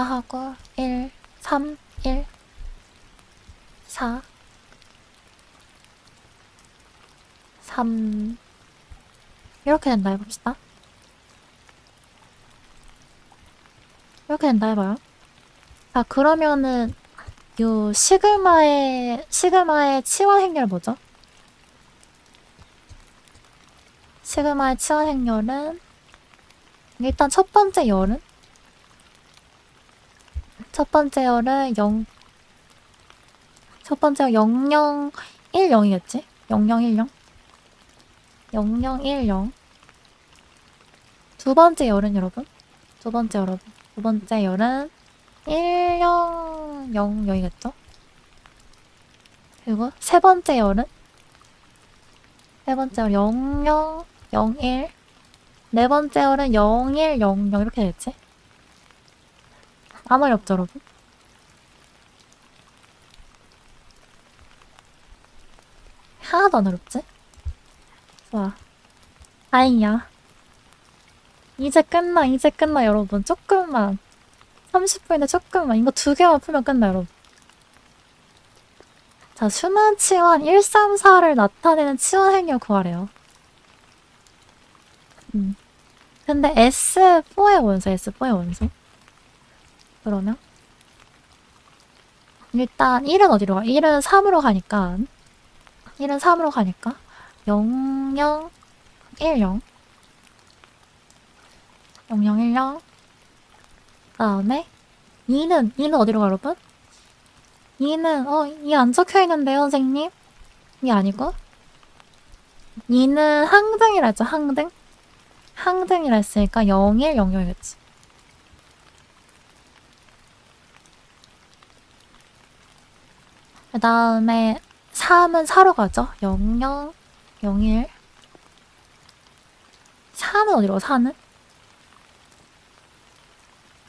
하고 1, 3, 1, 4 3 이렇게 된다 해봅시다. 이렇게 된다 해봐요. 자, 그러면은 요 시그마의 치환 행렬 뭐죠? 시그마의 치환 행렬은 일단 첫 번째 열은 0, 0010이겠지? 0010 두 번째 열은 여러분? 두 번째 열은 1000이겠죠? 그리고 세 번째 열은 0001 네 번째 열은 0100 이렇게 됐지? 아무 리 없죠, 여러분? 하나도 안 어렵지? 좋아. 다행이야. 이제 끝나, 여러분. 조금만. 30분인데 조금만. 이거 2개만 풀면 끝나, 여러분. 자, 순환치환 134를 나타내는 치환 행렬 구하래요. 근데 S4의 원소. 그러면 일단 1은 어디로 가? 1은 3으로 가니까 1은 3으로 가니까 0, 0, 1, 0 0, 0, 1, 0 그 다음에 2는 어디로 가 여러분? 2는 2 안 적혀있는데요 선생님? 이게 아니고 2는 항등이라 했죠 항등? 항등이라 했으니까 0, 1, 0, 0이겠지 그 다음에 3은 4로 가죠 0, 0, 0, 1 4는 어디로 가? 4는?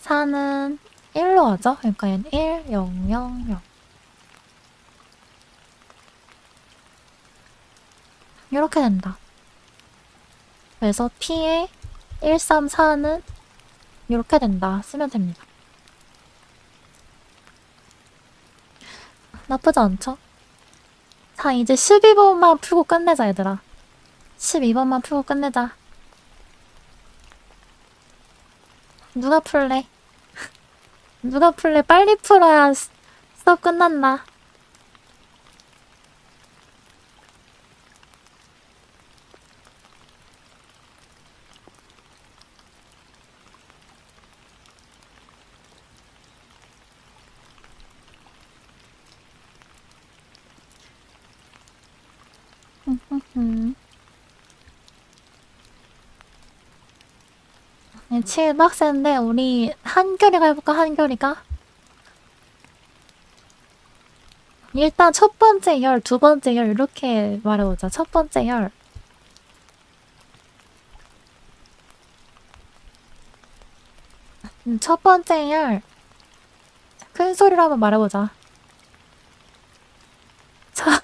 4는 1로 가죠 그러니까 얘는 1, 0, 0, 0 이렇게 된다 그래서 P의 1, 3, 4는 이렇게 된다 쓰면 됩니다 나쁘지 않죠? 자 이제 12번만 풀고 끝내자 얘들아 12번만 풀고 끝내자 누가 풀래? 누가 풀래? 빨리 풀어야 수업 끝난다 네, 7박스인데 우리 한결이가 해볼까? 한결이가? 일단 첫 번째 열, 두 번째 열 이렇게 말해보자. 첫 번째 열. 첫 번째 열. 큰 소리로 한번 말해보자. 자,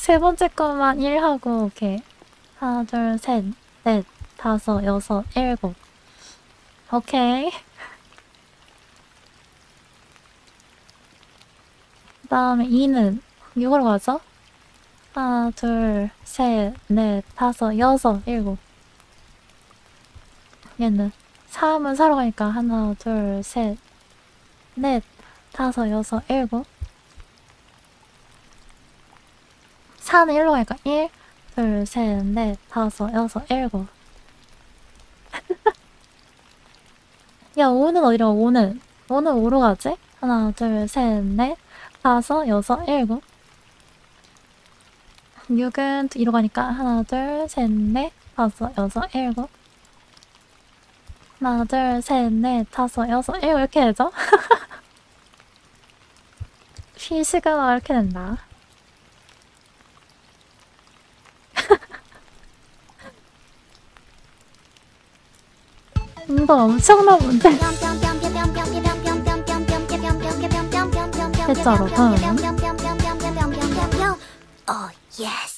세 번째 것만 1하고, 오케이. 하나, 둘, 셋, 넷, 다섯, 여섯, 일곱. 오케이. 그 다음에 2는 6으로 가죠? 하나, 둘, 셋, 넷, 다섯, 여섯, 일곱. 얘는 3은 4로 가니까 하나, 둘, 셋, 넷, 다섯, 여섯, 일곱. 4는 1로 가니까 1, 둘, 셋, 넷, 다섯, 여섯, 일곱. 야, 5는 어디로 가? 5는 5로 가지? 하나, 둘, 셋, 넷, 다섯, 여섯, 일곱. 6은 2로 가니까 하나, 둘, 셋, 넷, 다섯, 여섯, 일곱. 하나, 둘, 셋, 넷, 다섯, 여섯, 일곱 이렇게 되죠? 피시그마 이렇게 된다. 이거 엄청난 문제. 됐죠, 여러분? Oh, yes.